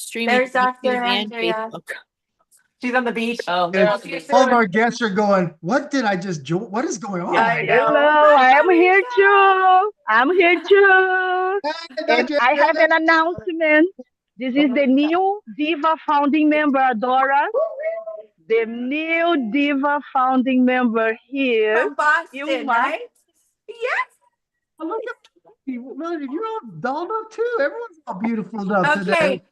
streaming There's from Dr. YouTube and Andrea. Facebook. She's on the beach. Oh, All of our guests are going, what did I just join? What is going on? I know. Hello, I am here too. I'm here too. Hey, And Dr. I have an announcement. This is the new Diva founding member, Adora. The new Diva founding member here. From Boston, Ilma. right? Yes. Oh, look at you. Melanie, you're all dolled up too. Everyone's all beautiful up today. Okay,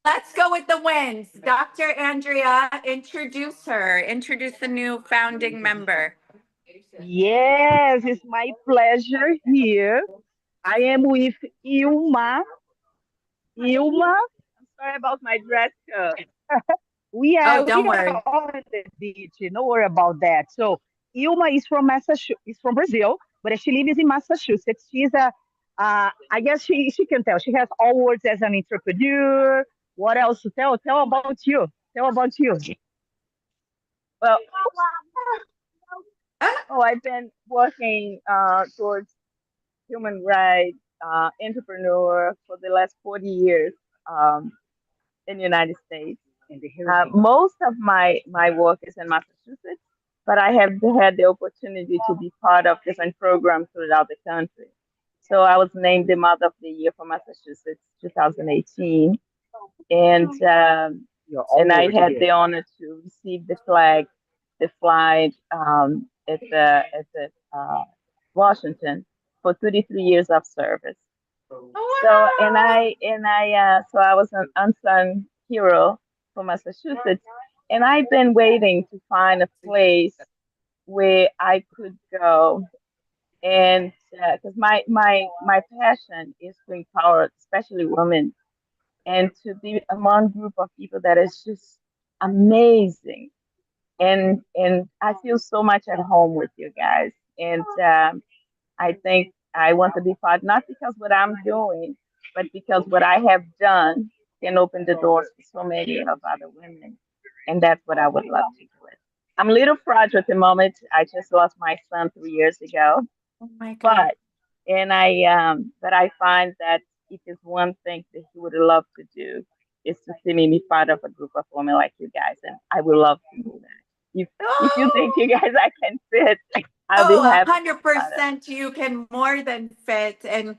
let's go with the wins. Dr. Andrea, introduce her. Introduce the new founding member. Yes, it's my pleasure here. I am with Ilma. Ilma, I'm sorry about my dress code. We Oh, are don't worry. on the beach. Don't worry about that. So Ilma is from Massachusetts, is from Brazil, but she lives in Massachusetts. She's a, I guess she can tell. She has all words as an entrepreneur. What else to tell? Tell about you. Tell about you. Well, I've been working towards human rights entrepreneur for the last 40 years in the United States. Most of my work is in Massachusetts, but I have had the opportunity to be part of different programs throughout the country. So I was named the Mother of the Year for Massachusetts 2018, and I had the honor to receive the flag, the flag at the Washington for 33 years of service. So so I was an unsung hero for Massachusetts, and I've been waiting to find a place where I could go, and because my passion is to empower, especially women, and to be among a group of people that is just amazing, and I feel so much at home with you guys, and I think I want to be part, not because what I'm doing, but because what I have done can open the doors for so many of other women. And that's what I would love to do. It. I'm a little fragile at the moment. I just lost my son 3 years ago. Oh my God. But I find that if there's one thing that he would love to do is to see me be part of a group of women like you guys. And I would love to do that. If you think you guys I can fit, I'll be happy. 100% you can more than fit. And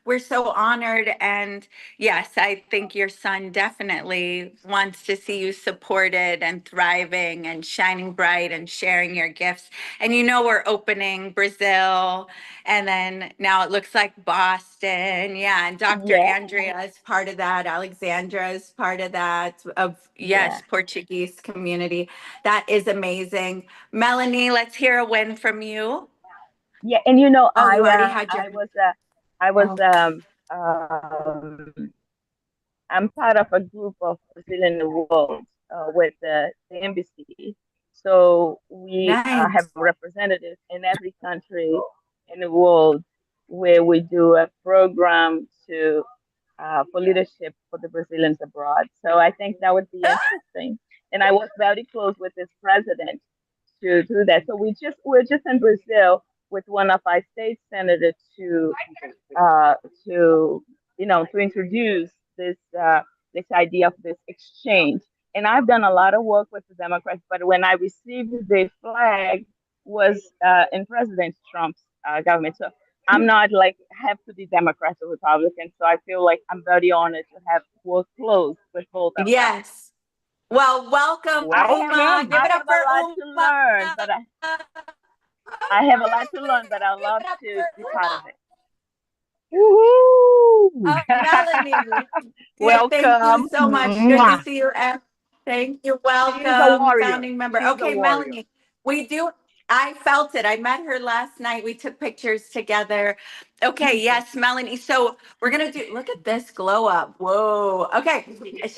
we're so honored. And yes, I think your son definitely wants to see you supported and thriving and shining bright and sharing your gifts. And you know, we're opening Brazil, and then now it looks like Boston. Yeah. And Dr. Andrea is part of that. Alexandra is part of that, Portuguese community. That is amazing. Melanie, let's hear a win from you. Yeah, and you know, you already had your. I'm part of a group of Brazilian in the world with the embassy. So we have representatives in every country in the world where we do a program to for leadership for the Brazilians abroad. So I think that would be interesting. And I work very close with this president to do that. So we're just in Brazil with one of our state senators to introduce this idea of this exchange. And I've done a lot of work with the Democrats, but when I received the flag was in President Trump's government. So I'm not like have to be Democrat or Republican. So I feel like I'm very honored to have worked close with both of them. Yes. Well, welcome. Uma. Give it up for Uma. I have a lot to learn, but I love to be part of it. Woohoo! Melanie, welcome. Thank you so much. Good to see you. Thank you. Welcome, founding member. Okay, Melanie, I felt it. I met her last night. We took pictures together. Okay, yes, Melanie. So we're going to look at this glow up. Whoa. Okay,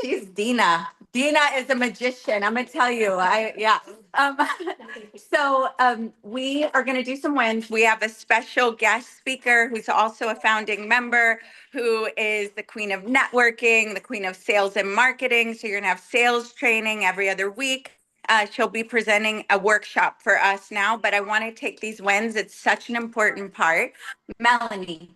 she's Dina. Dina is a magician. I'm going to tell you. We are going to do some wins. We have a special guest speaker who's also a founding member, who is the queen of networking, the queen of sales and marketing. So you're going to have sales training every other week. She'll be presenting a workshop for us now, but I want to take these wins. It's such an important part. Melanie.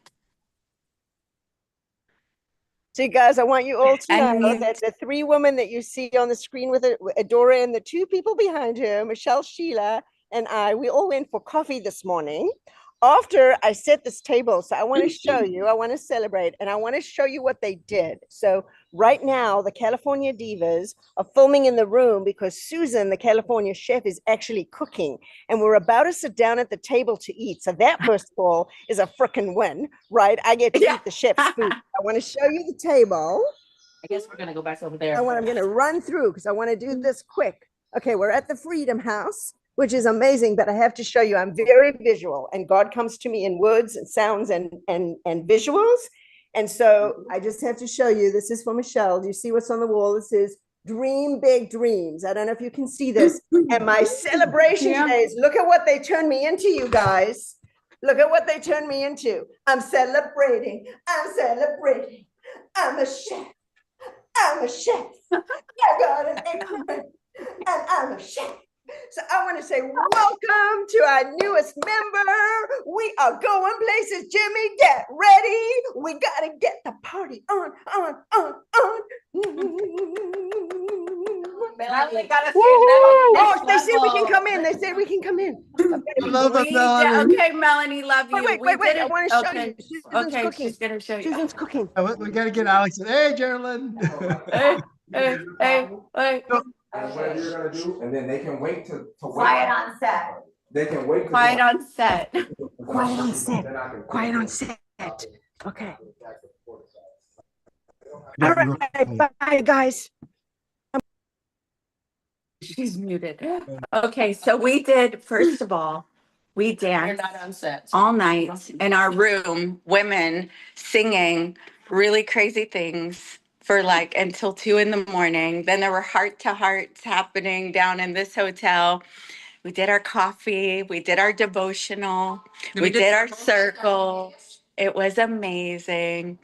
So you guys, I want you all to know And that the three women that you see on the screen with Adora and the two people behind her, Michelle, Sheila, and we all went for coffee this morning after I set this table. So I want to show you, I want to celebrate, and I want to show you what they did. So right now, the California Divas are filming in the room because Susan, the California chef, is actually cooking. And we're about to sit down at the table to eat. So that, first of all, is a freaking win, right? I get to eat the chef's food. I want to show you the table. I guess we're going to go back over there. I'm going to run through because I want to do this quick. Okay, we're at the Freedom House, which is amazing, but I have to show you, I'm very visual, and God comes to me in words and sounds and visuals. And so I just have to show you, this is for Michelle. Do you see what's on the wall? It says, dream big dreams. I don't know if you can see this. And my celebration today is, look at what they turned me into, you guys. Look at what they turned me into. I'm celebrating. I'm celebrating. I'm a chef. I'm a chef. I got an apron, and I'm a chef. So I want to say welcome to our newest member. We are going places. Jimmy, get ready. We got to get the party on. Melanie, gotta Oh, they said we can come in. They said we can come in. Love it, Melanie. Okay, Melanie, love you. Wait. I want to show you. Susan's Okay, cooking. she's gonna show you. Susan's cooking. We got to get Alex. Hey, Geraldine. Hey. And whatever you're gonna do, and then they can wait to Quiet on set. They can wait. Quiet on set. Quiet on set. Quiet on set. Okay. All right. Bye, guys. She's muted. Okay, so we did, first of all, we You're danced not on set. all night in our room, women singing really crazy things for like until 2 a.m. Then there were heart to hearts happening down in this hotel. We did our coffee, we did our devotional, we did our circle. It was amazing.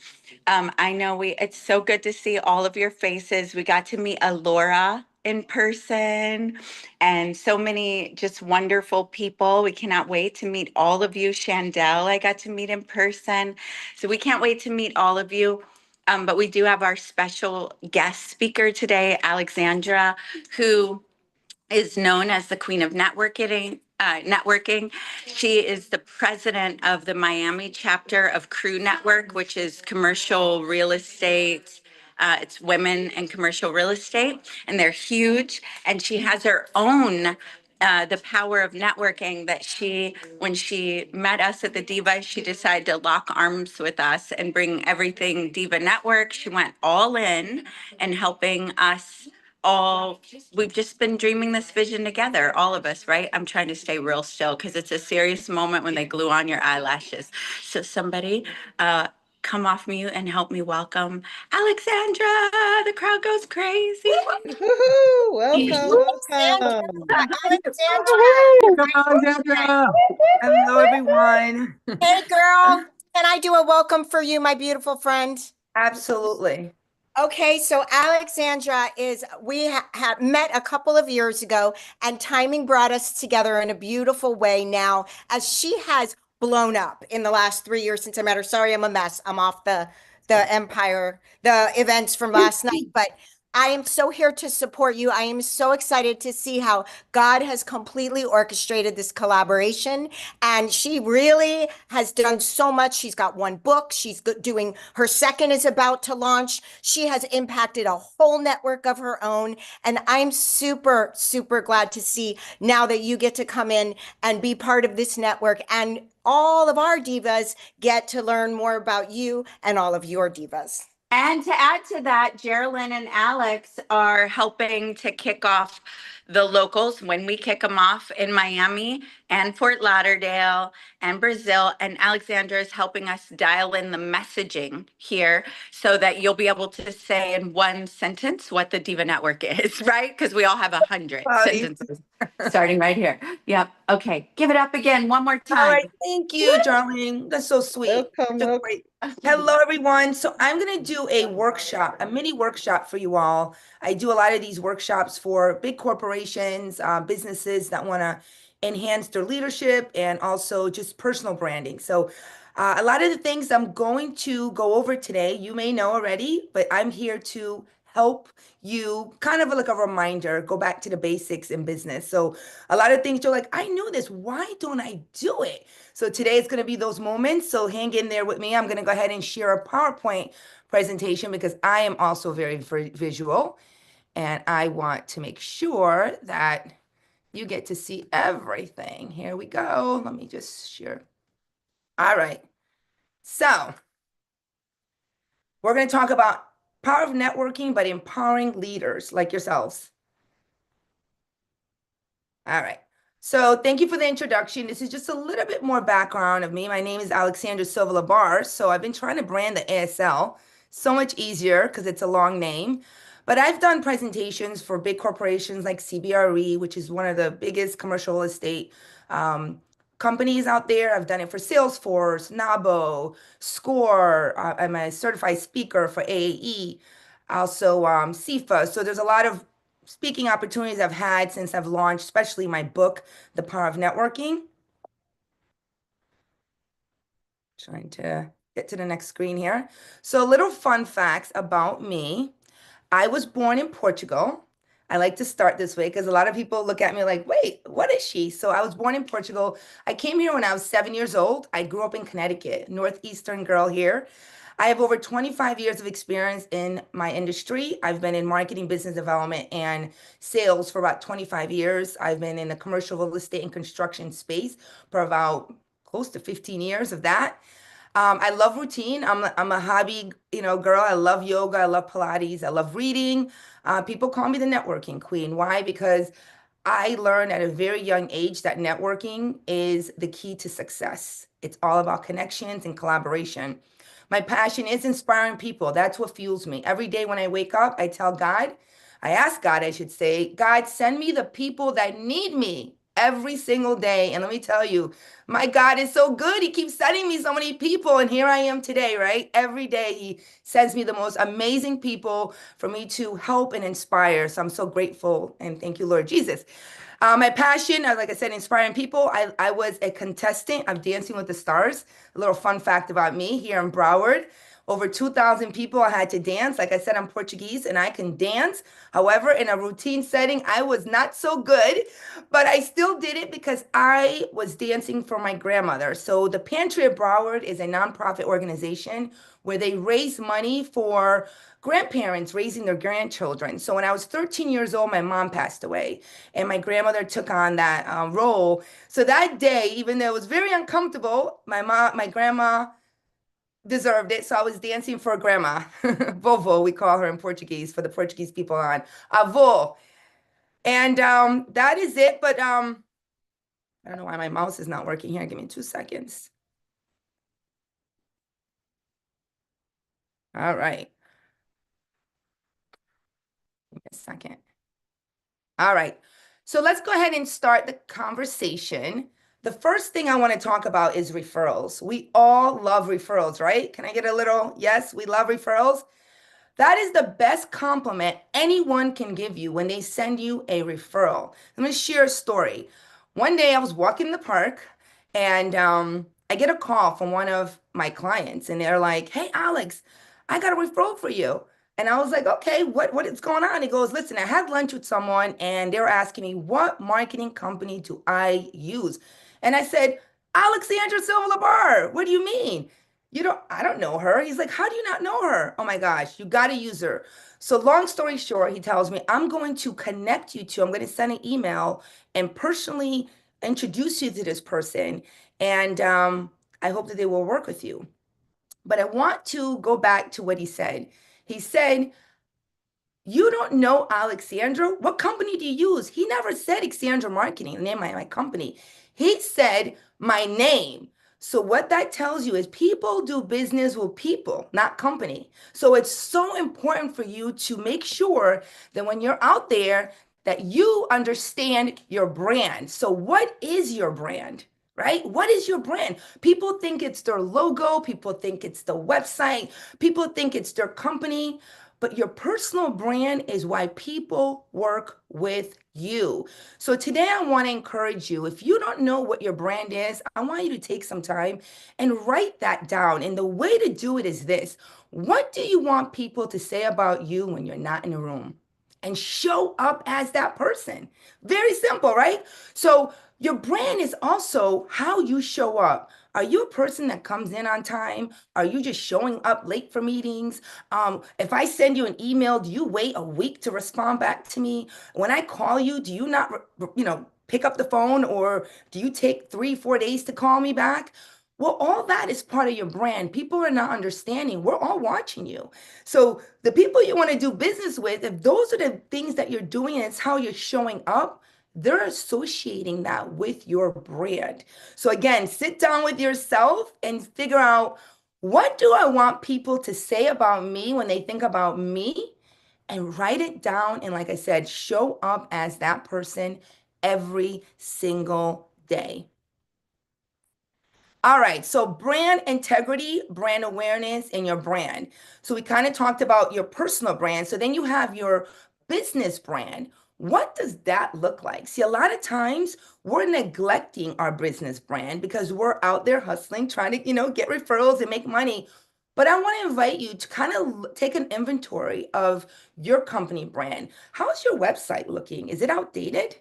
I know it's so good to see all of your faces. We got to meet Alora in person and so many just wonderful people. We cannot wait to meet all of you. Chandel, I got to meet in person. So we can't wait to meet all of you. But we do have our special guest speaker today, Alexandra, who is known as the Queen of Networking. She is the president of the Miami chapter of Crew Network, which is commercial real estate. It's women and commercial real estate, and they're huge. And she has her own the power of networking that when she met us at the Diva, she decided to lock arms with us and bring everything Diva Network. She went all in and helping us all. We've just been dreaming this vision together, all of us, right? I'm trying to stay real still because it's a serious moment when they glue on your eyelashes. So somebody come off mute and help me welcome Alexandra. The crowd goes crazy. Welcome. Alexandra. Hello, everyone. Hey, girl. Can I do a welcome for you, my beautiful friend? Absolutely. Okay, so Alexandra we had met a couple of years ago, and timing brought us together in a beautiful way now, as she has blown up in the last 3 years since I met her. Sorry, I'm a mess. I'm off the events from last night, but I am so here to support you. I am so excited to see how God has completely orchestrated this collaboration. And she really has done so much. She's got one book. She's doing her second is about to launch. She has impacted a whole network of her own. And I'm super, super glad to see now that you get to come in and be part of this network. And all of our divas get to learn more about you and all of your divas. And to add to that, Geraldine and Alex are helping to kick off the locals when we kick them off in Miami and Fort Lauderdale and Brazil. And Alexandra is helping us dial in the messaging here so that you'll be able to say in one sentence what the Diva Network is, right? Because we all have 100 sentences starting right here. Yep. Okay. Give it up again one more time. All right. Thank you, darling. That's so sweet. Welcome. Great. Hello, everyone. So I'm going to do a workshop, a mini workshop for you all. I do a lot of these workshops for big corporations, businesses that want to enhance their leadership and also just personal branding. So A lot of the things I'm going to go over today, you may know already, but I'm here to help you, kind of like a reminder, go back to the basics in business. So a lot of things you're like, I knew this, why don't I do it? So today is going to be those moments. So hang in there with me. I'm going to go ahead and share a PowerPoint presentation because I am also very visual, and I want to make sure that you get to see everything. Here we go. Let me just share. All right. So we're going to talk about power of networking, but empowering leaders like yourselves. All right. So thank you for the introduction. This is just a little bit more background of me. My name is Alexandra Silva Labarr. So I've been trying to brand the ASL. So much easier because it's a long name. But I've done presentations for big corporations like CBRE, which is one of the biggest commercial real estate companies out there. I've done it for Salesforce, Nabo, Score. I'm a certified speaker for AAE, also CIFA. So there's a lot of speaking opportunities I've had since I've launched, especially my book, The Power of Networking. Trying to get to the next screen here. So little fun facts about me. I was born in Portugal. I like to start this way because a lot of people look at me like, wait, what is she? So I was born in Portugal. I came here when I was 7 years old. I grew up in Connecticut, Northeastern girl here. I have over 25 years of experience in my industry. I've been in marketing, business development, and sales for about 25 years. I've been in the commercial real estate and construction space for about close to 15 years of that. I love routine. I'm a hobby, girl. I love yoga. I love Pilates. I love reading. People call me the networking queen. Why? Because I learned at a very young age that networking is the key to success. It's all about connections and collaboration. My passion is inspiring people. That's what fuels me. Every day when I wake up, I ask God, I should say, God, send me the people that need me every single day. And let me tell you, my God is so good. He keeps sending me so many people. And here I am today, right? Every day he sends me the most amazing people for me to help and inspire. So I'm so grateful. And thank you, Lord Jesus. My passion, like I said, inspiring people. I was a contestant of Dancing with the Stars. A little fun fact about me here in Broward. Over 2,000 people I had to dance. Like I said, I'm Portuguese and I can dance. However, in a routine setting, I was not so good, but I still did it because I was dancing for my grandmother. So the Pantry of Broward is a nonprofit organization where they raise money for grandparents raising their grandchildren. So when I was 13 years old, my mom passed away and my grandmother took on that role. So that day, even though it was very uncomfortable, my grandma deserved it. So I was dancing for grandma. Vovô, we call her in Portuguese for the Portuguese people on. Avô. And that is it. But I don't know why my mouse is not working here. Give me 2 seconds. All right. Give me a second. All right. So let's go ahead and start the conversation. The first thing I want to talk about is referrals. We all love referrals, right? Can I get a little, yes, we love referrals? That is the best compliment anyone can give you when they send you a referral. Let me share a story. One day I was walking in the park and I get a call from one of my clients and they're like, hey, Alex, I got a referral for you. And I was like, okay, what is going on? He goes, listen, I had lunch with someone and they were asking me, what marketing company do I use? And I said, Alexandra Silva Labarr. What do you mean? I don't know her. He's like, how do you not know her? Oh my gosh, you got to use her. So long story short, he tells me, I'm going to connect you to, I'm going to send an email and personally introduce you to this person. And I hope that they will work with you. But I want to go back to what he said. He said, you don't know Alexandra? What company do you use? He never said Alexandra Marketing, the name of my company. He said my name. So what that tells you is people do business with people, not company. So it's so important for you to make sure that when you're out there that you understand your brand. So what is your brand? Right? What is your brand? People think it's their logo. People think it's the website. People think it's their company. but your personal brand is why people work with you. So today I want to encourage you, if you don't know what your brand is, I want you to take some time and write that down. And the way to do it is this. What do you want people to say about you when you're not in the room? And show up as that person. Very simple, right? So your brand is also how you show up. Are you a person that comes in on time? Are you just showing up late for meetings? If I send you an email, do you wait a week to respond back to me? When I call you, do you not, pick up the phone, or do you take 3-4 days to call me back? Well, all that is part of your brand. People are not understanding. We're all watching you. So the people you want to do business with, if those are the things that you're doing and it's how you're showing up, they're associating that with your brand. So again, sit down with yourself and figure out, what do I want people to say about me when they think about me? And write it down. And like I said, show up as that person every single day. All right, so brand integrity, brand awareness, and your brand. So we kind of talked about your personal brand. So then you have your business brand. What does that look like? See, a lot of times we're neglecting our business brand because we're out there hustling, trying to, get referrals and make money. But I want to invite you to kind of take an inventory of your company brand. How's your website looking? Is it outdated?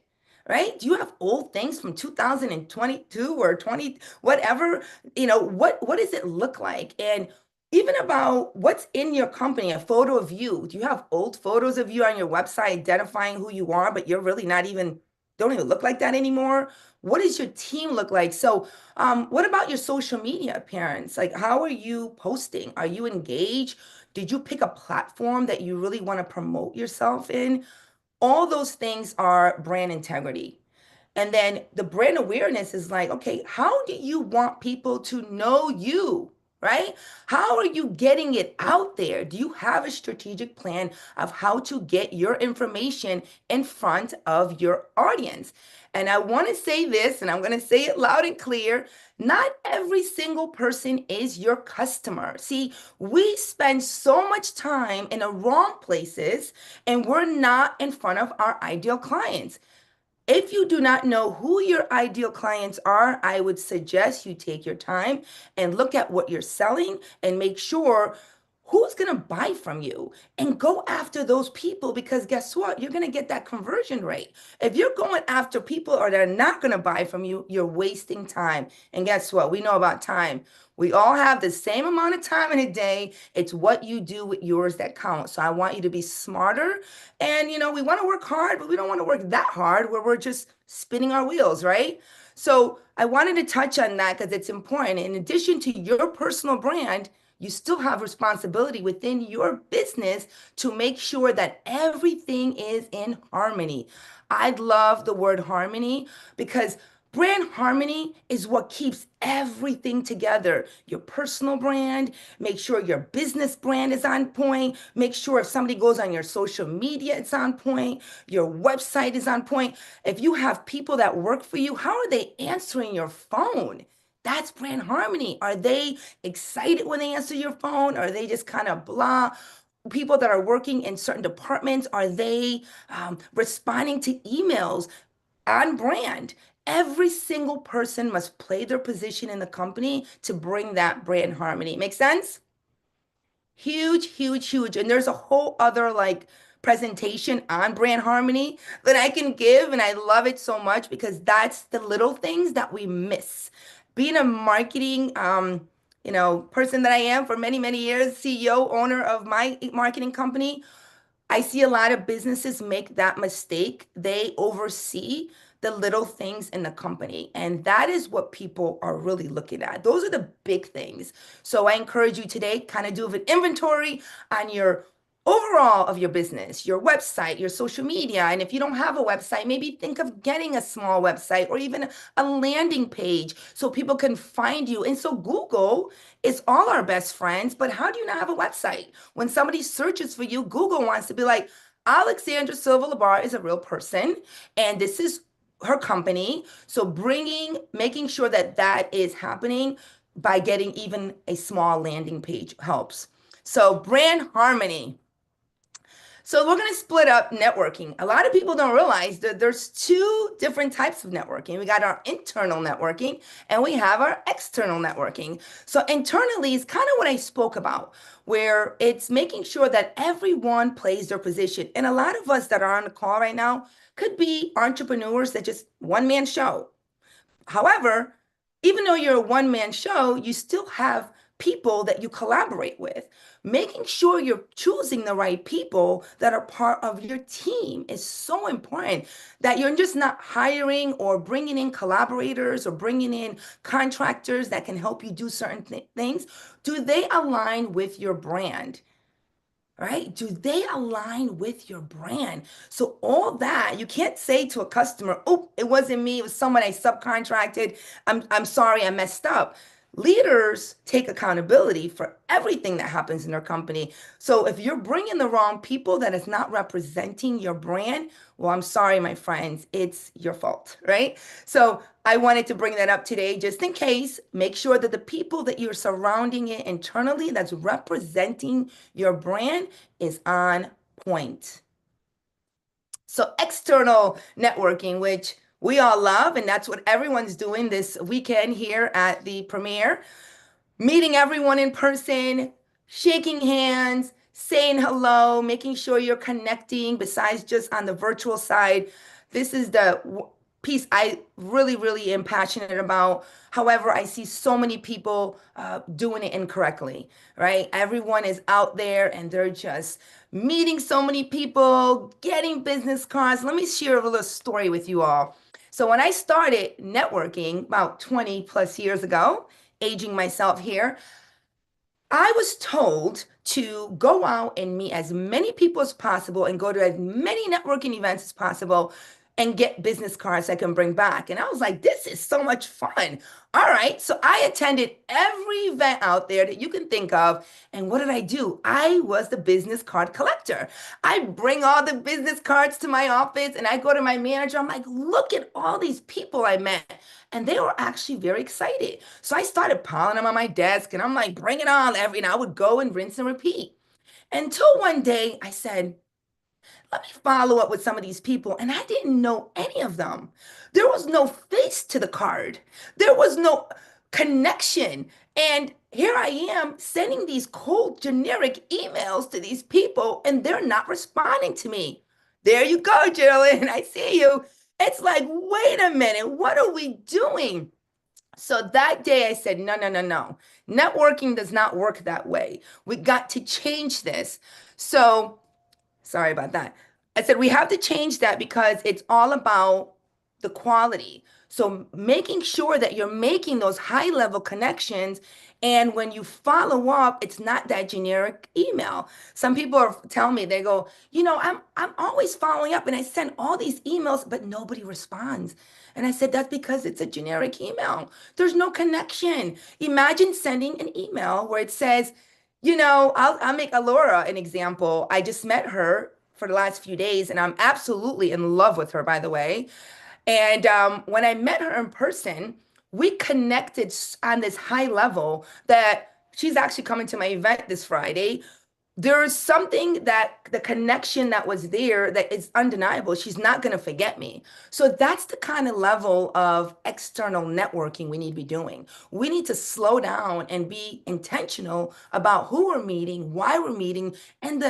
Right? Do you have old things from 2022 or 20, whatever? What does it look like? And even about what's in your company, a photo of you. Do you have old photos of you on your website identifying who you are, but you're really don't even look like that anymore? What does your team look like? So, what about your social media appearance? Like, how are you posting? Are you engaged? Did you pick a platform that you really want to promote yourself in? All those things are brand integrity. And then the brand awareness is like, okay, how do you want people to know you, right? How are you getting it out there? Do you have a strategic plan of how to get your information in front of your audience? And I want to say this, and I'm going to say it loud and clear. Not every single person is your customer. See, we spend so much time in the wrong places, and we're not in front of our ideal clients. If you do not know who your ideal clients are, I would suggest you take your time and look at what you're selling and make sure who's going to buy from you, and go after those people, because guess what? You're going to get that conversion rate. If you're going after people or they're not going to buy from you, you're wasting time. And guess what? We know about time. We all have the same amount of time in a day. It's what you do with yours that counts. So I want you to be smarter. And, we want to work hard, but we don't want to work that hard where we're just spinning our wheels, right? So I wanted to touch on that because it's important. In addition to your personal brand, you still have responsibility within your business to make sure that everything is in harmony. I love the word harmony because brand harmony is what keeps everything together. Your personal brand, make sure your business brand is on point. Make sure if somebody goes on your social media, it's on point. Your website is on point. If you have people that work for you, how are they answering your phone? That's brand harmony. Are they excited when they answer your phone? Are they just kind of blah? People that are working in certain departments, are they responding to emails on brand? Every single person must play their position in the company to bring that brand harmony. Make sense? Huge, huge, huge. And there's a whole other presentation on brand harmony that I can give. And I love it so much because that's the little things that we miss. Being a marketing, person that I am for many, many years, CEO, owner of my marketing company, I see a lot of businesses make that mistake. They oversee the little things in the company. And that is what people are really looking at. Those are the big things. So I encourage you today, kind of do an inventory on your overall of your business, your website, your social media. And if you don't have a website, maybe think of getting a small website or even a landing page so people can find you. And so Google is all our best friends, but how do you not have a website? When somebody searches for you, Google wants to be like, Alexandra Silva Labarr is a real person, and this is her company. So making sure that that is happening by getting even a small landing page helps. So brand harmony. So we're going to split up networking. A lot of people don't realize that there's two different types of networking. We got our internal networking and we have our external networking. So internally is kind of what I spoke about, where it's making sure that everyone plays their position. And a lot of us that are on the call right now could be entrepreneurs that just one-man show. However, even though you're a one-man show, you still have people that you collaborate with. Making sure you're choosing the right people that are part of your team is so important, that you're just not hiring or bringing in collaborators or bringing in contractors that can help you do certain things. Do they align with your brand? Right? Do they align with your brand? So all that, you can't say to a customer, "Oh, it wasn't me, it was someone I subcontracted. I'm sorry, I messed up." Leaders take accountability for everything that happens in their company. So if you're bringing the wrong people that is not representing your brand, well, I'm sorry, my friends, it's your fault, right? So I wanted to bring that up today just in case. Make sure that the people that you're surrounding it internally that's representing your brand is on point. So external networking, which we all love, and that's what everyone's doing this weekend here at the premiere. Meeting everyone in person, shaking hands, saying hello, making sure you're connecting besides just on the virtual side. This is the piece I really, really am passionate about. However, I see so many people doing it incorrectly, right? Everyone is out there and they're just meeting so many people, getting business cards. Let me share a little story with you all. So when I started networking about 20 plus years ago, aging myself here, I was told to go out and meet as many people as possible and go to as many networking events as possible and get business cards I can bring back. And I was like, this is so much fun. All right. So I attended every event out there that you can think of. And what did I do? I was the business card collector. I bring all the business cards to my office and I go to my manager. I'm like, look at all these people I met. And they were actually very excited. So I started piling them on my desk and I'm like, bring it on. And I would go and rinse and repeat. Until one day I said, let me follow up with some of these people. And I didn't know any of them. There was no face to the card. There was no connection. And here I am sending these cold, generic emails to these people, and they're not responding to me. There you go, Geraldine. I see you. It's like, wait a minute, what are we doing? So that day I said, no, no, no, no. Networking does not work that way. We got to change this. So sorry about that. I said we have to change that because it's all about the quality. So making sure that you're making those high level connections. And when you follow up, it's not that generic email. Some people are telling me, they go, I'm always following up and I send all these emails, but nobody responds. And I said, that's because it's a generic email. There's no connection. Imagine sending an email where it says, I'll make Alora an example. I just met her for the last few days, and I'm absolutely in love with her, by the way. And when I met her in person, we connected on this high level that she's actually coming to my event this Friday. There's something that the connection that was there that is undeniable. She's not going to forget me. So that's the kind of level of external networking we need to be doing. We need to slow down and be intentional about who we're meeting, why we're meeting, and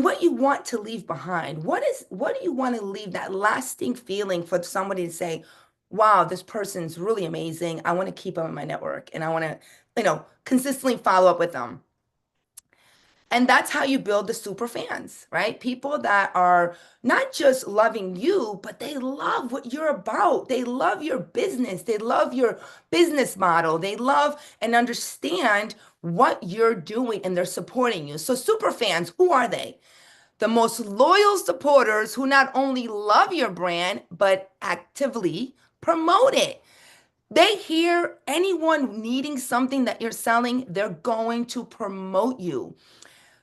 what you want to leave behind. What do you want to leave that lasting feeling for somebody to say, wow, this person's really amazing. I want to keep them in my network and I want to, consistently follow up with them. And that's how you build the super fans, right? People that are not just loving you, but they love what you're about. They love your business. They love your business model. They love and understand what you're doing and they're supporting you. So super fans, who are they? The most loyal supporters who not only love your brand, but actively promote it. They hear anyone needing something that you're selling, they're going to promote you.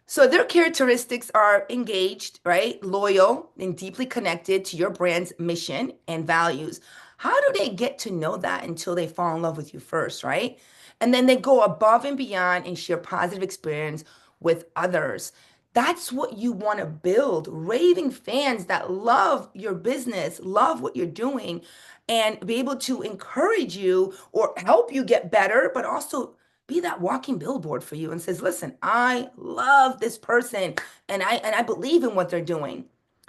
So their characteristics are engaged, right? Loyal and deeply connected to your brand's mission and values. How do they get to know that until they fall in love with you first, right? And then they go above and beyond and share positive experience with others. That's what you want to build. Raving fans that love your business, love what you're doing, and be able to encourage you or help you get better, but also be that walking billboard for you and says, listen, I love this person and I believe in what they're doing.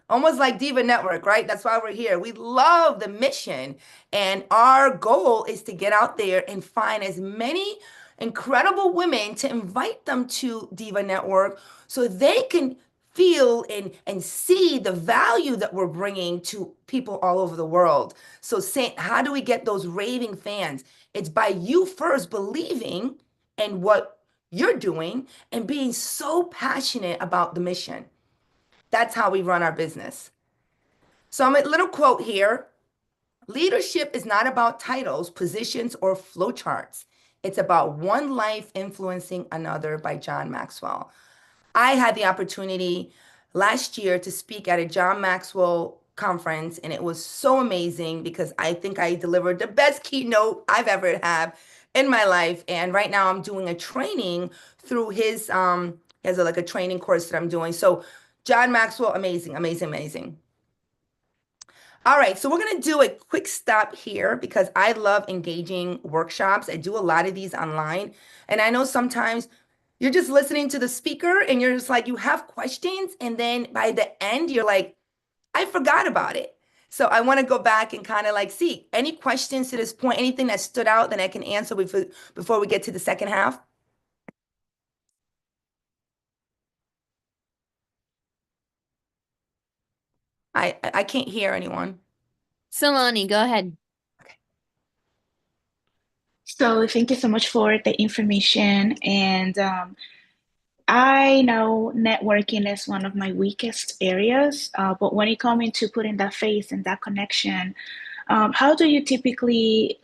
Almost like Diva Network, right? That's why we're here. We love the mission. And our goal is to get out there and find as many incredible women to invite them to Diva Network so they can feel and see the value that we're bringing to people all over the world. So saying, how do we get those raving fans? It's by you first believing in what you're doing and being so passionate about the mission. That's how we run our business. So I'm a little quote here. Leadership is not about titles, positions, or flowcharts. It's about one life influencing another by John Maxwell. I had the opportunity last year to speak at a John Maxwell conference, and it was so amazing because I think I delivered the best keynote I've ever had in my life. And right now I'm doing a training through his he has like a training course that I'm doing. So John Maxwell, amazing, amazing, amazing. All right, so we're going to do a quick stop here because I love engaging workshops. I do a lot of these online. And I know sometimes you're just listening to the speaker and you're just like, you have questions. And then by the end, you're like, I forgot about it. So I want to go back and kind of like see any questions to this point, anything that stood out that I can answer before we get to the second half. I can't hear anyone. Saloni, go ahead. So thank you so much for the information. And I know networking is one of my weakest areas, but when it comes into putting that face and that connection, how do you typically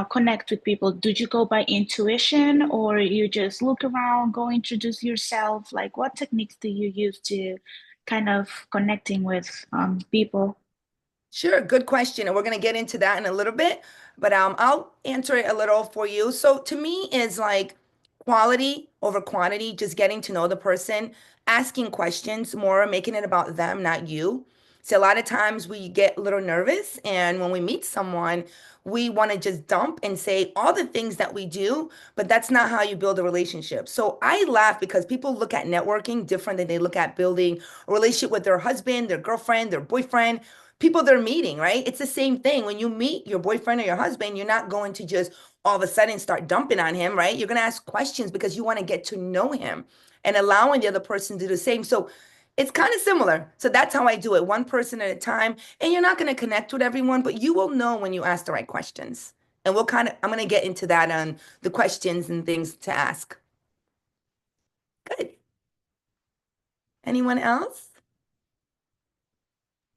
connect with people? Do you go by intuition or you just look around, go introduce yourself? Like what techniques do you use to kind of connecting with people? Sure, good question. And we're going to get into that in a little bit, but I'll answer it a little for you. So to me is like quality over quantity, just getting to know the person, asking questions more, making it about them, not you. So a lot of times we get a little nervous, and when we meet someone, we want to just dump and say all the things that we do, but that's not how you build a relationship. So I laugh because people look at networking different than they look at building a relationship with their husband, their girlfriend, their boyfriend, people they're meeting, right? It's the same thing. When you meet your boyfriend or your husband, you're not going to just all of a sudden start dumping on him, right? You're going to ask questions because you want to get to know him and allowing the other person to do the same. So it's kind of similar. So that's how I do it, one person at a time. And you're not going to connect with everyone, but you will know when you ask the right questions. And I'm going to get into that on the questions and things to ask. Good. Anyone else?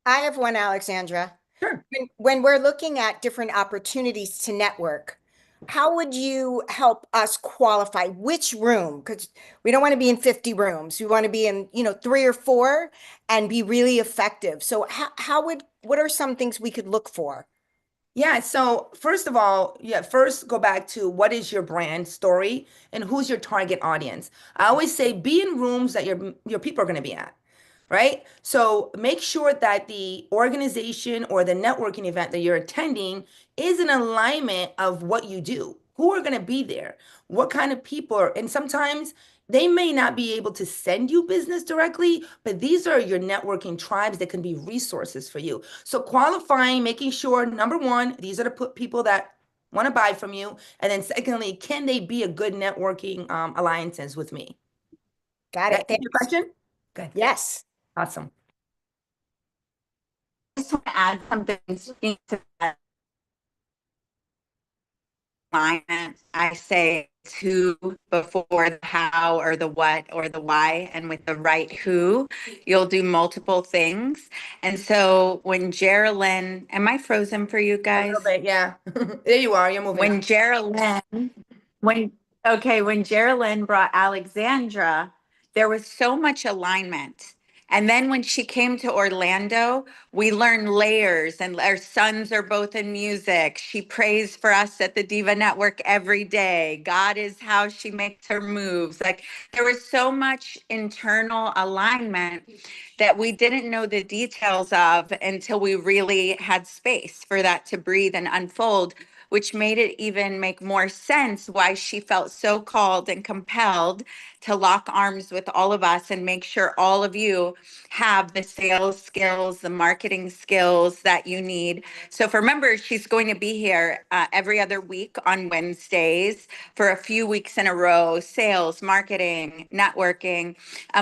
I have one, Alexandra. Sure. When we're looking at different opportunities to network, how would you help us qualify which room? Because we don't want to be in 50 rooms. We want to be in, 3 or 4 and be really effective. So what are some things we could look for? Yeah, so first of all, first go back to what is your brand story and who's your target audience. I always say be in rooms that your people are going to be at, right? So make sure that the organization or the networking event that you're attending is in alignment of what you do. Who are going to be there? What kind of people are, and sometimes they may not be able to send you business directly, but these are your networking tribes that can be resources for you. So qualifying, making sure, number one, these are the people that want to buy from you. And then secondly, can they be a good networking alliances with me? Got it. That's your question? Good. Yes. Awesome. I just want to add something speaking to that alignment. I say who before the how or the what or the why, and with the right who, you'll do multiple things. And so when Geraldine, am I frozen for you A guys? little bit, yeah. There you are. You're moving. When Geraldine, when Geraldine brought Alexandra, there was so much alignment. And then when she came to Orlando, we learned layers, and our sons are both in music. She prays for us at the Diva Network every day. God is how she makes her moves. Like, there was so much internal alignment that we didn't know the details of until we really had space for that to breathe and unfold, which made it even make more sense why she felt so called and compelled to lock arms with all of us and make sure all of you have the sales skills, the marketing skills that you need. So for members, she's going to be here every other week on Wednesdays for a few weeks in a row, sales, marketing, networking,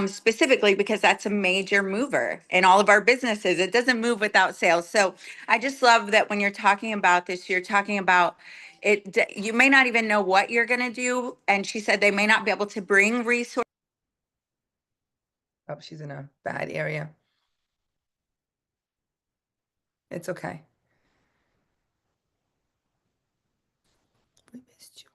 specifically because that's a major mover in all of our businesses. It doesn't move without sales. So I just love that when you're talking about this, you're talking about it. You may not even know what you're going to do. And she said they may not be able to bring resources. Oh, she's in a bad area. It's okay. We missed you.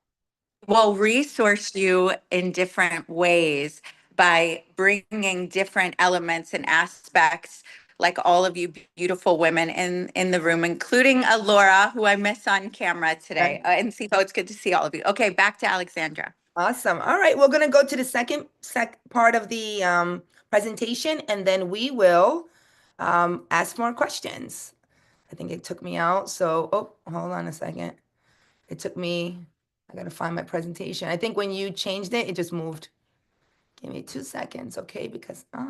Will resource you in different ways by bringing different elements and aspects, like all of you beautiful women in the room, including Laura, who I miss on camera today. And Sipo, it's good to see all of you. Okay, back to Alexandra. Awesome. All right, we're gonna go to the second part of the presentation, and then we will ask more questions. I think it took me out, so, oh, hold on a second. It took me, I gotta find my presentation. I think when you changed it, it just moved. Give me 2 seconds, okay, because all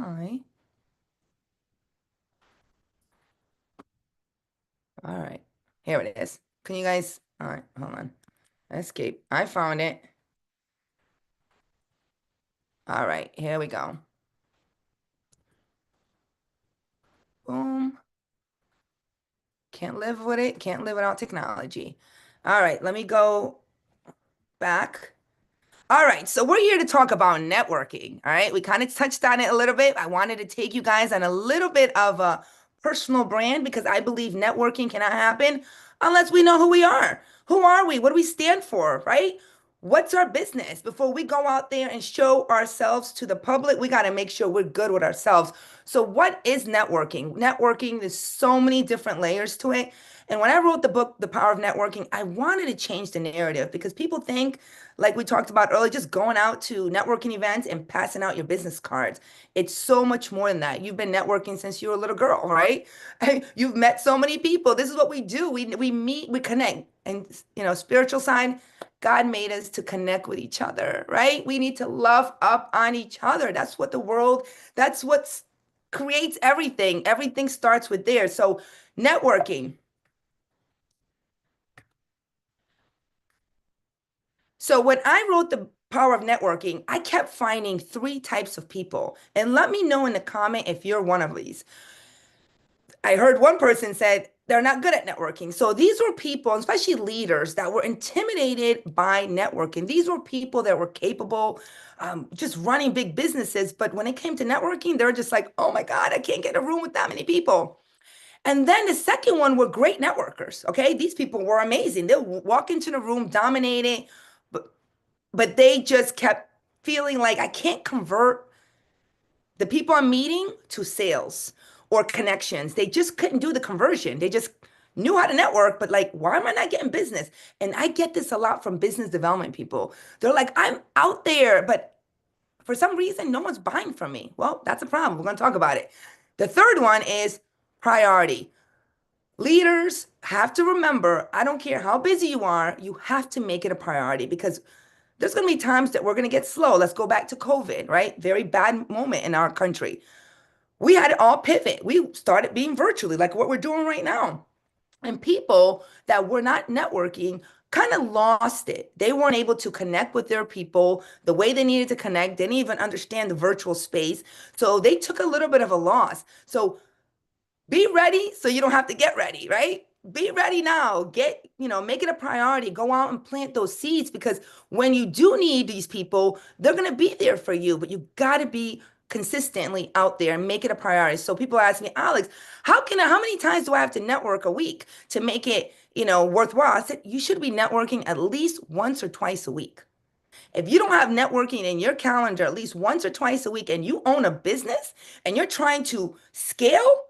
right, here it is. Can you guys, all right, hold on. Escape, I found it. All right, here we go. Boom. Can't live with it. Can't live without technology. All right, let me go back. All right, so we're here to talk about networking. All right, we kind of touched on it a little bit. I wanted to take you guys on a little bit of a personal brand because I believe networking cannot happen unless we know who we are. Who are we? What do we stand for, right? What's our business? Before we go out there and show ourselves to the public, we got to make sure we're good with ourselves. So what is networking? Networking, there's so many different layers to it. And when I wrote the book, The Power of Networking, I wanted to change the narrative because people think, like we talked about earlier, just going out to networking events and passing out your business cards. It's so much more than that. You've been networking since you were a little girl, right? You've met so many people. This is what we do. We meet, we connect. And, you know, spiritual side, God made us to connect with each other, right? We need to love up on each other. That's what the world, that's what creates everything. Everything starts with there. So networking. So when I wrote The Power of Networking, I kept finding 3 types of people. And let me know in the comment if you're one of these. I heard one person said they're not good at networking. So these were people, especially leaders, that were intimidated by networking. These were people that were capable, just running big businesses. But when it came to networking, they're just like, oh my God, I can't get a room with that many people. And then the second one were great networkers. Okay, these people were amazing. They'll walk into the room, dominating, but they just kept feeling like I can't convert the people I'm meeting to sales or connections. They just couldn't do the conversion. They just knew how to network, but like, why am I not getting business? And I get this a lot from business development people. They're like, I'm out there, but for some reason, no one's buying from me. Well, that's a problem. We're going to talk about it. The third one is priority. Leaders have to remember, I don't care how busy you are, you have to make it a priority because there's going to be times that we're going to get slow. Let's go back to COVID, right? Very bad moment in our country. We had to all pivot. We started being virtually like what we're doing right now. And people that were not networking kind of lost it. They weren't able to connect with their people the way they needed to connect. They didn't even understand the virtual space. So they took a little bit of a loss. So be ready so you don't have to get ready, right? Be ready now. Make it a priority. Go out and plant those seeds because when you do need these people, they're going to be there for you, but you got to be consistently out there and make it a priority. So people ask me, Alex, how many times do I have to network a week to make it, worthwhile? I said, you should be networking at least once or twice a week. If you don't have networking in your calendar at least once or twice a week and you own a business and you're trying to scale,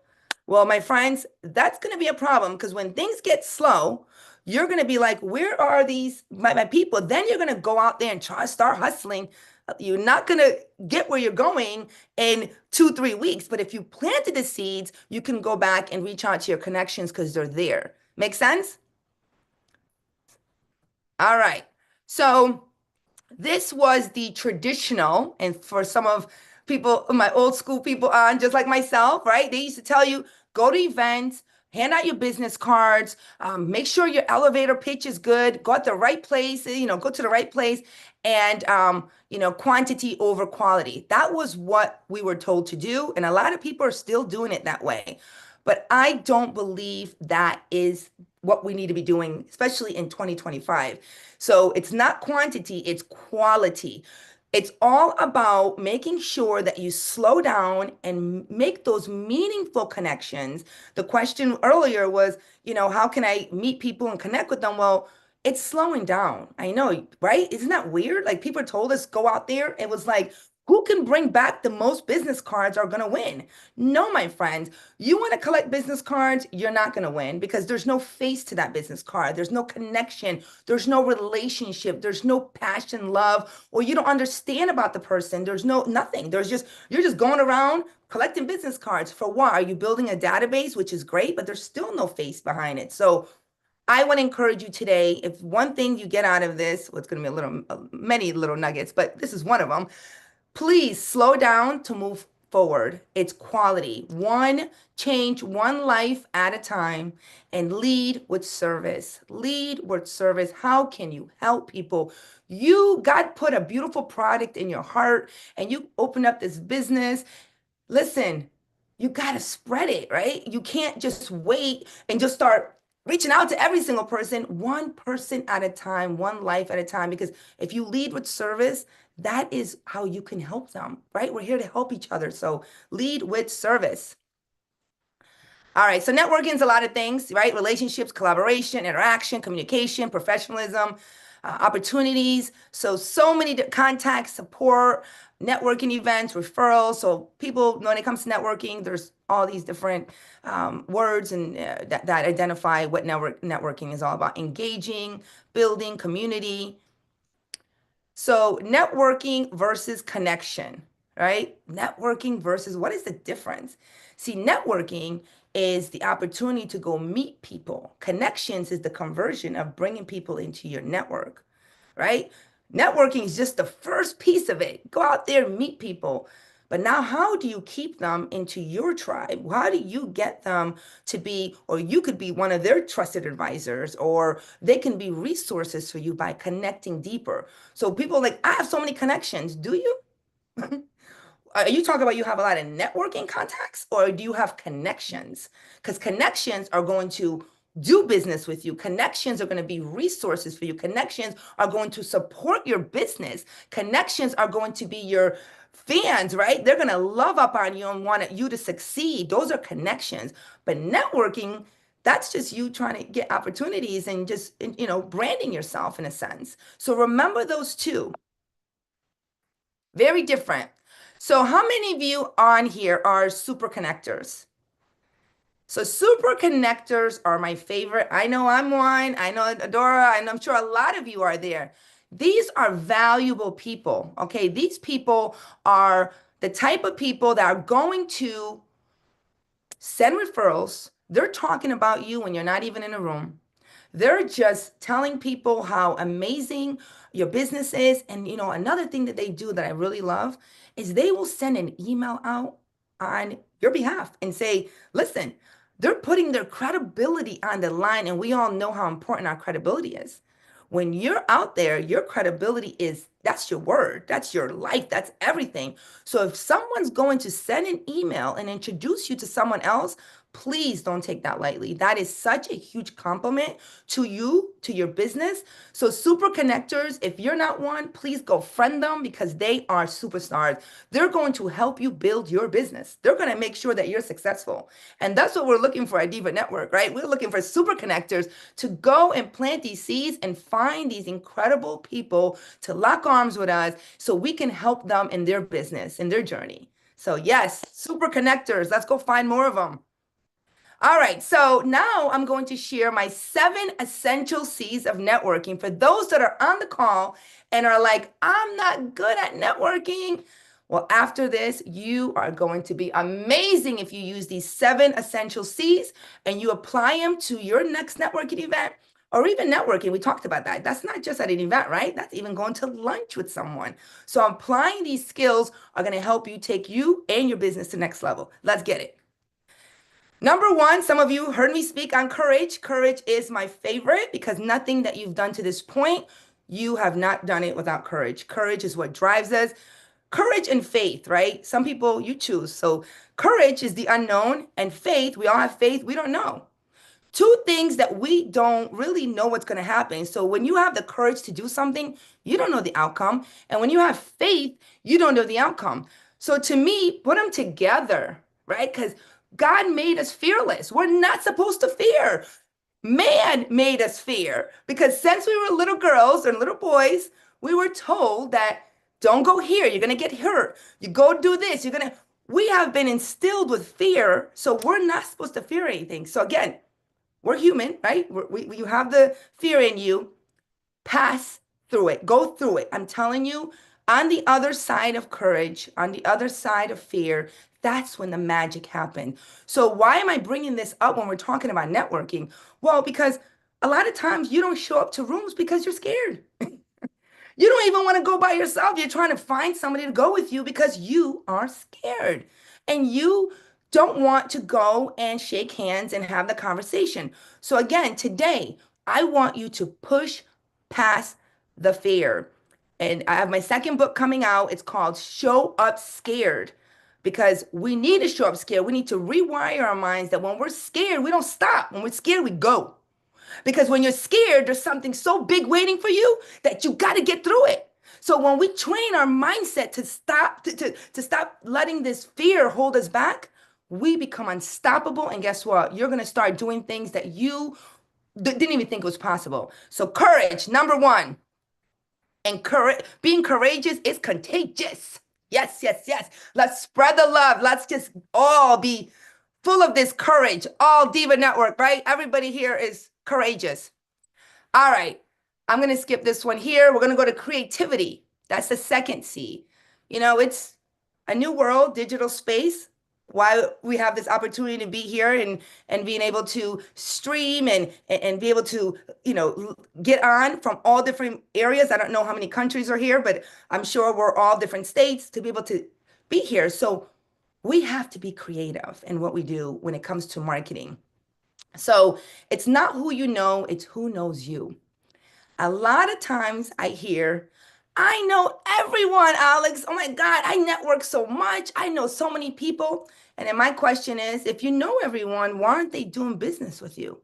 well, my friends, that's going to be a problem because when things get slow, you're going to be like, where are these, my people? Then you're going to go out there and try to start hustling. You're not going to get where you're going in 2-3 weeks. But if you planted the seeds, you can go back and reach out to your connections because they're there. Make sense? All right. So this was the traditional, and for some of people, my old school people on, just like myself, right? They used to tell you, go to events, hand out your business cards, make sure your elevator pitch is good, go at the right place, go to the right place, and, quantity over quality. That was what we were told to do. And a lot of people are still doing it that way. But I don't believe that is what we need to be doing, especially in 2025. So it's not quantity, it's quality. It's all about making sure that you slow down and make those meaningful connections. The question earlier was, how can I meet people and connect with them? Well, it's slowing down. I know, right? Isn't that weird? Like people told us go out there. It was like, who can bring back the most business cards are going to win? No, my friends, you want to collect business cards, you're not going to win because there's no face to that business card. There's no connection. There's no relationship. There's no passion, love, or you don't understand about the person. There's nothing. You're just going around collecting business cards. For what? Are you building a database, which is great, but there's still no face behind it. So I want to encourage you today, if one thing you get out of this, well, it's going to be many little nuggets, but this is one of them. Please slow down to move forward. It's quality. One change, one life at a time, and lead with service. Lead with service. How can you help people? God put a beautiful product in your heart and you open up this business. Listen, you got to spread it, right? You can't just wait and just start reaching out to every single person, one person at a time, one life at a time. Because if you lead with service, that is how you can help them, right? We're here to help each other. So lead with service. All right. So networking is a lot of things, right? Relationships, collaboration, interaction, communication, professionalism, opportunities. So many contacts, support, networking events, referrals. So people, when it comes to networking, there's all these different words and that identify what networking is all about. Engaging, building community. So networking versus connection, right? Networking versus, what is the difference? See, networking is the opportunity to go meet people. Connections is the conversion of bringing people into your network, right? Networking is just the first piece of it. Go out there, meet people. But now how do you keep them into your tribe? How do you get them to be, or you could be one of their trusted advisors, or they can be resources for you by connecting deeper. So people are like, I have so many connections. Do you? Are you talking about you have a lot of networking contacts, or do you have connections? Because connections are going to do business with you. Connections are going to be resources for you. Connections are going to support your business. Connections are going to be your fans, right? They're going to love up on you and want you to succeed. Those are connections. But networking, that's just you trying to get opportunities and just, branding yourself in a sense. So remember those two. Very different. So how many of you on here are super connectors? So super connectors are my favorite. I know I'm one. I know Adora, and I'm sure a lot of you are there. These are valuable people, okay? These people are the type of people that are going to send referrals. They're talking about you when you're not even in a room. They're just telling people how amazing your business is. And, another thing that they do that I really love is they will send an email out on your behalf and say, listen, they're putting their credibility on the line. And we all know how important our credibility is. When you're out there, your credibility that's your word, that's your life, that's everything. So if someone's going to send an email and introduce you to someone else, please don't take that lightly. That is such a huge compliment to you, to your business. So super connectors, if you're not one, please go friend them because they are superstars. They're going to help you build your business. They're going to make sure that you're successful. And that's what we're looking for at Diva Network, right? We're looking for super connectors to go and plant these seeds and find these incredible people to lock arms with us so we can help them in their business, in their journey. So yes, super connectors. Let's go find more of them. All right, so now I'm going to share my 7 essential C's of networking for those that are on the call and are like, I'm not good at networking. Well, after this, you are going to be amazing if you use these 7 essential C's and you apply them to your next networking event or even networking. We talked about that. That's not just at an event, right? That's even going to lunch with someone. So applying these skills are going to help you take you and your business to the next level. Let's get it. Number 1, some of you heard me speak on courage. Courage is my favorite because nothing that you've done to this point, you have not done it without courage. Courage is what drives us. Courage and faith, right? Some people you choose. So courage is the unknown and faith, we all have faith, we don't know. 2 things that we don't really know what's going to happen. So when you have the courage to do something, you don't know the outcome. And when you have faith, you don't know the outcome. So to me, put them together, right? Because God made us fearless. We're not supposed to fear. Man made us fear because since we were little girls and little boys, we were told that don't go here. You're going to get hurt. You go do this. We have been instilled with fear. So we're not supposed to fear anything. So again, we're human, right? You have the fear in you. Pass through it. Go through it. I'm telling you, on the other side of courage, on the other side of fear, that's when the magic happened. So why am I bringing this up when we're talking about networking? Well, because a lot of times you don't show up to rooms because you're scared. You don't even want to go by yourself. You're trying to find somebody to go with you because you are scared. And you don't want to go and shake hands and have the conversation. So again, today, I want you to push past the fear. And I have my 2nd book coming out. It's called Show Up Scared. Because we need to show up scared. We need to rewire our minds that when we're scared, we don't stop. When we're scared, we go. Because when you're scared, there's something so big waiting for you that you got to get through it. So when we train our mindset to stop letting this fear hold us back, we become unstoppable. And guess what? You're going to start doing things that you didn't even think was possible. So courage, number 1. And being courageous is contagious. Yes, yes, yes. Let's spread the love. Let's just all be full of this courage. All Diva Network, right? Everybody here is courageous. All right. I'm going to skip this one here. We're going to go to creativity. That's the 2nd C. It's a new world, digital space. Why we have this opportunity to be here and being able to stream and be able to, get on from all different areas. I don't know how many countries are here, but I'm sure we're all different states to be able to be here. So we have to be creative in what we do when it comes to marketing. So it's not who you know, it's who knows you. A lot of times I hear, I know everyone, Alex. Oh my God, I network so much. I know so many people. And then my question is, if you know everyone, why aren't they doing business with you?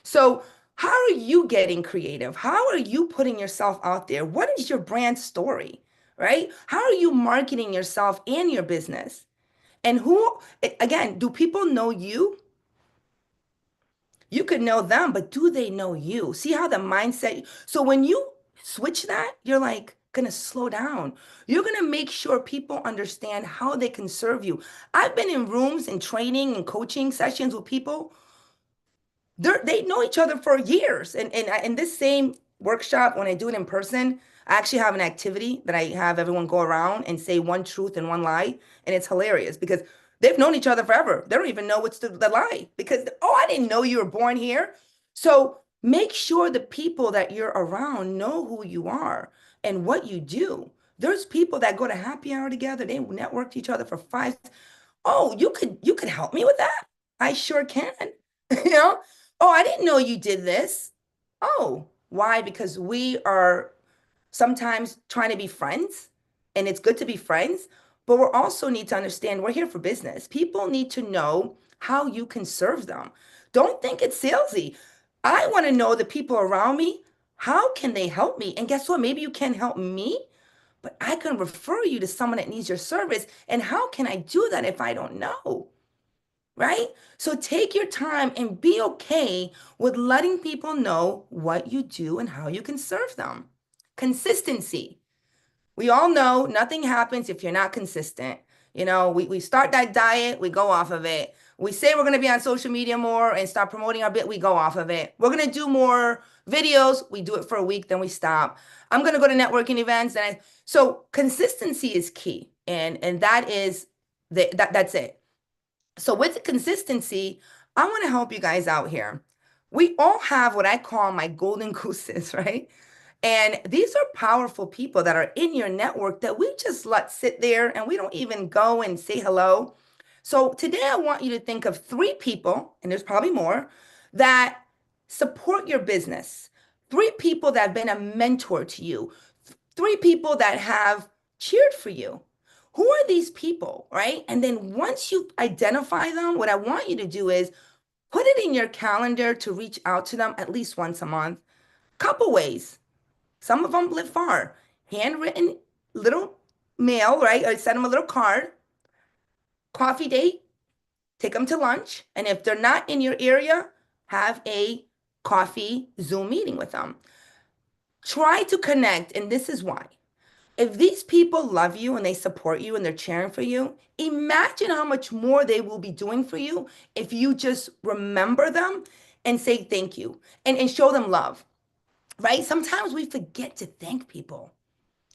So how are you getting creative? How are you putting yourself out there? What is your brand story, right? How are you marketing yourself and your business? And again, do people know you? You could know them, but do they know you? See how the mindset, so when you switch that, you're like gonna slow down. You're gonna make sure people understand how they can serve you. I've been in rooms and training and coaching sessions with people. They know each other for years. And in this same workshop, when I do it in person, I actually have an activity that I have everyone go around and say one truth and one lie. And it's hilarious because they've known each other forever. They don't even know what's the lie because, oh, I didn't know you were born here. So make sure the people that you're around know who you are and what you do. There's people that go to happy hour together. They networked each other for 5. Oh, you could help me with that? I sure can. Oh, I didn't know you did this. Oh, why? Because we are sometimes trying to be friends and it's good to be friends, but we also need to understand we're here for business. People need to know how you can serve them. Don't think it's salesy. I want to know the people around me, how can they help me? And guess what? Maybe you can't help me, but I can refer you to someone that needs your service. And how can I do that if I don't know? Right? So take your time and be okay with letting people know what you do and how you can serve them. Consistency. We all know nothing happens if you're not consistent. You know, we start that diet, we go off of it. We say we're going to be on social media more and start promoting our bit, we go off of it. We're going to do more videos, we do it for a week, then we stop. I'm going to go to networking events. So consistency is key. And that is, that's it. So with consistency, I want to help you guys out here. We all have what I call my golden gooses, right? And these are powerful people that are in your network that we just let sit there and we don't even go and say hello. So today I want you to think of 3 people, and there's probably more, that support your business. 3 people that have been a mentor to you. 3 people that have cheered for you. Who are these people, right? And then once you identify them, what I want you to do is put it in your calendar to reach out to them at least once a month. Couple ways. Some of them live far. Handwritten little mail, right? Or send them a little card. Coffee date. Take them to lunch. And if they're not in your area, have a coffee Zoom meeting with them. Try to connect, and this is why. If these people love you and they support you and they're cheering for you, imagine how much more they will be doing for you if you just remember them and say thank you and show them love, right? Sometimes we forget to thank people,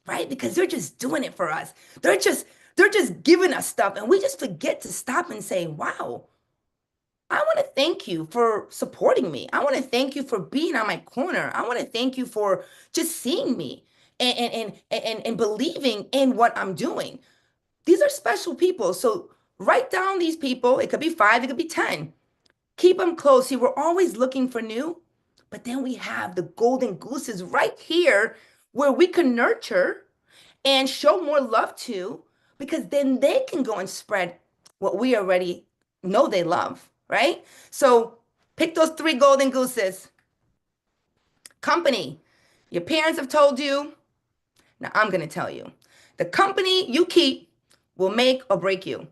right? Because they're just doing it for us. They're just giving us stuff and we just forget to stop and say, wow, I want to thank you for supporting me. I want to thank you for being on my corner. I want to thank you for just seeing me and believing in what I'm doing. These are special people. So write down these people. It could be 5, it could be 10. Keep them close. See, we're always looking for new, but then we have the golden gooses right here where we can nurture and show more love to, because then they can go and spread what we already know they love, right? So pick those 3 golden gooses. Company. Your parents have told you. Now I'm going to tell you. The company you keep will make or break you.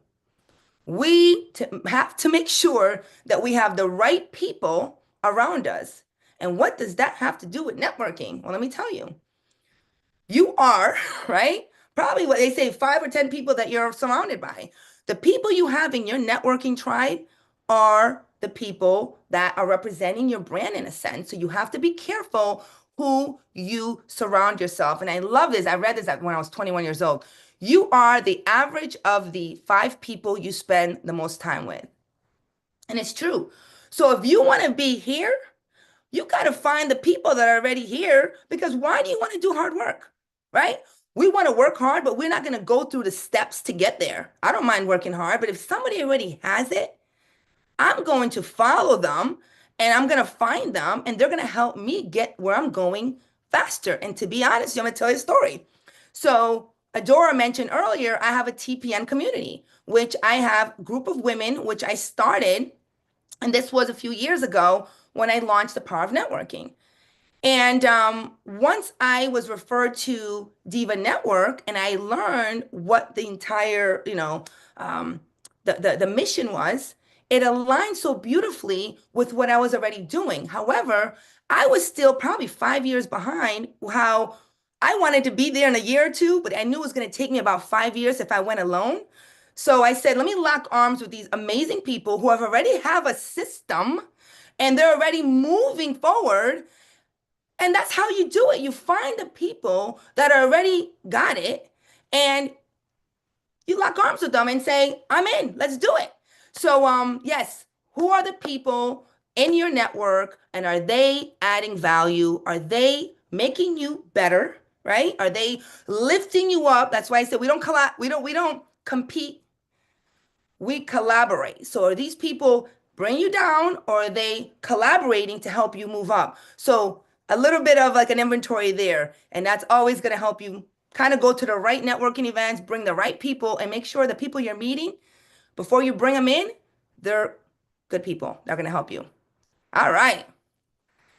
We have to make sure that we have the right people around us. And what does that have to do with networking? Well, let me tell you. You are, right? Probably what they say, 5 or 10 people that you're surrounded by. The people you have in your networking tribe are the people that are representing your brand in a sense. So you have to be careful who you surround yourself. And I love this. I read this when I was 21 years old. You are the average of the 5 people you spend the most time with. And it's true. So if you want to be here, you got to find the people that are already here, because why do you want to do hard work, right? We want to work hard, but we're not going to go through the steps to get there. I don't mind working hard, but if somebody already has it, I'm going to follow them and I'm going to find them and they're going to help me get where I'm going faster. And to be honest, I'm going to tell you a story. So Adora mentioned earlier, I have a TPN community, which I have a group of women, which I started. And this was a few years ago when I launched the Power of Networking. And once I was referred to Diva Network and I learned what the entire, the mission was, it aligned so beautifully with what I was already doing. However, I was still probably 5 years behind how I wanted to be there in a year or 2, but I knew it was going to take me about 5 years if I went alone. So I said, let me lock arms with these amazing people who already have a system and they're already moving forward. And that's how you do it. You find the people that already got it and you lock arms with them and say, I'm in, let's do it. So yes, who are the people in your network and are they adding value? Are they making you better, right? Are they lifting you up? That's why I said we don't compete, we collaborate. So are these people bring you down or are they collaborating to help you move up? So a little bit of like an inventory there, and that's always going to help you kind of go to the right networking events, bring the right people, and make sure the people you're meeting, before you bring them in, they're good people. They're going to help you. All right.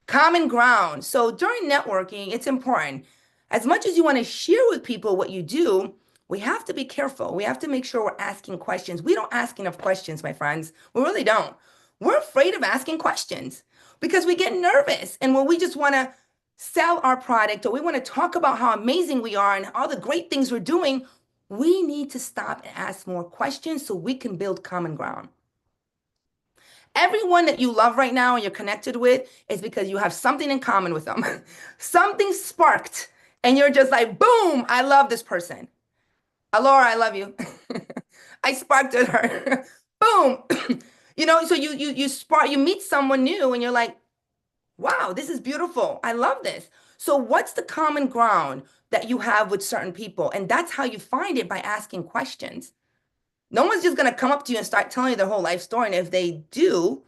Common ground. So during networking, it's important. As much as you want to share with people what you do, we have to be careful. We have to make sure we're asking questions. We don't ask enough questions, my friends. We really don't. We're afraid of asking questions because we get nervous. And when we just want to sell our product or we want to talk about how amazing we are and all the great things we're doing, we need to stop and ask more questions so we can build common ground. Everyone that you love right now and you're connected with is because you have something in common with them. Something sparked and you're just like, boom, I love this person. Alora, I love you. I sparked at her. Boom. You know, so you spark, you meet someone new and you're like, wow, this is beautiful. I love this. So what's the common ground that you have with certain people? And that's how you find it, by asking questions. No one's just going to come up to you and start telling you their whole life story. And if they do,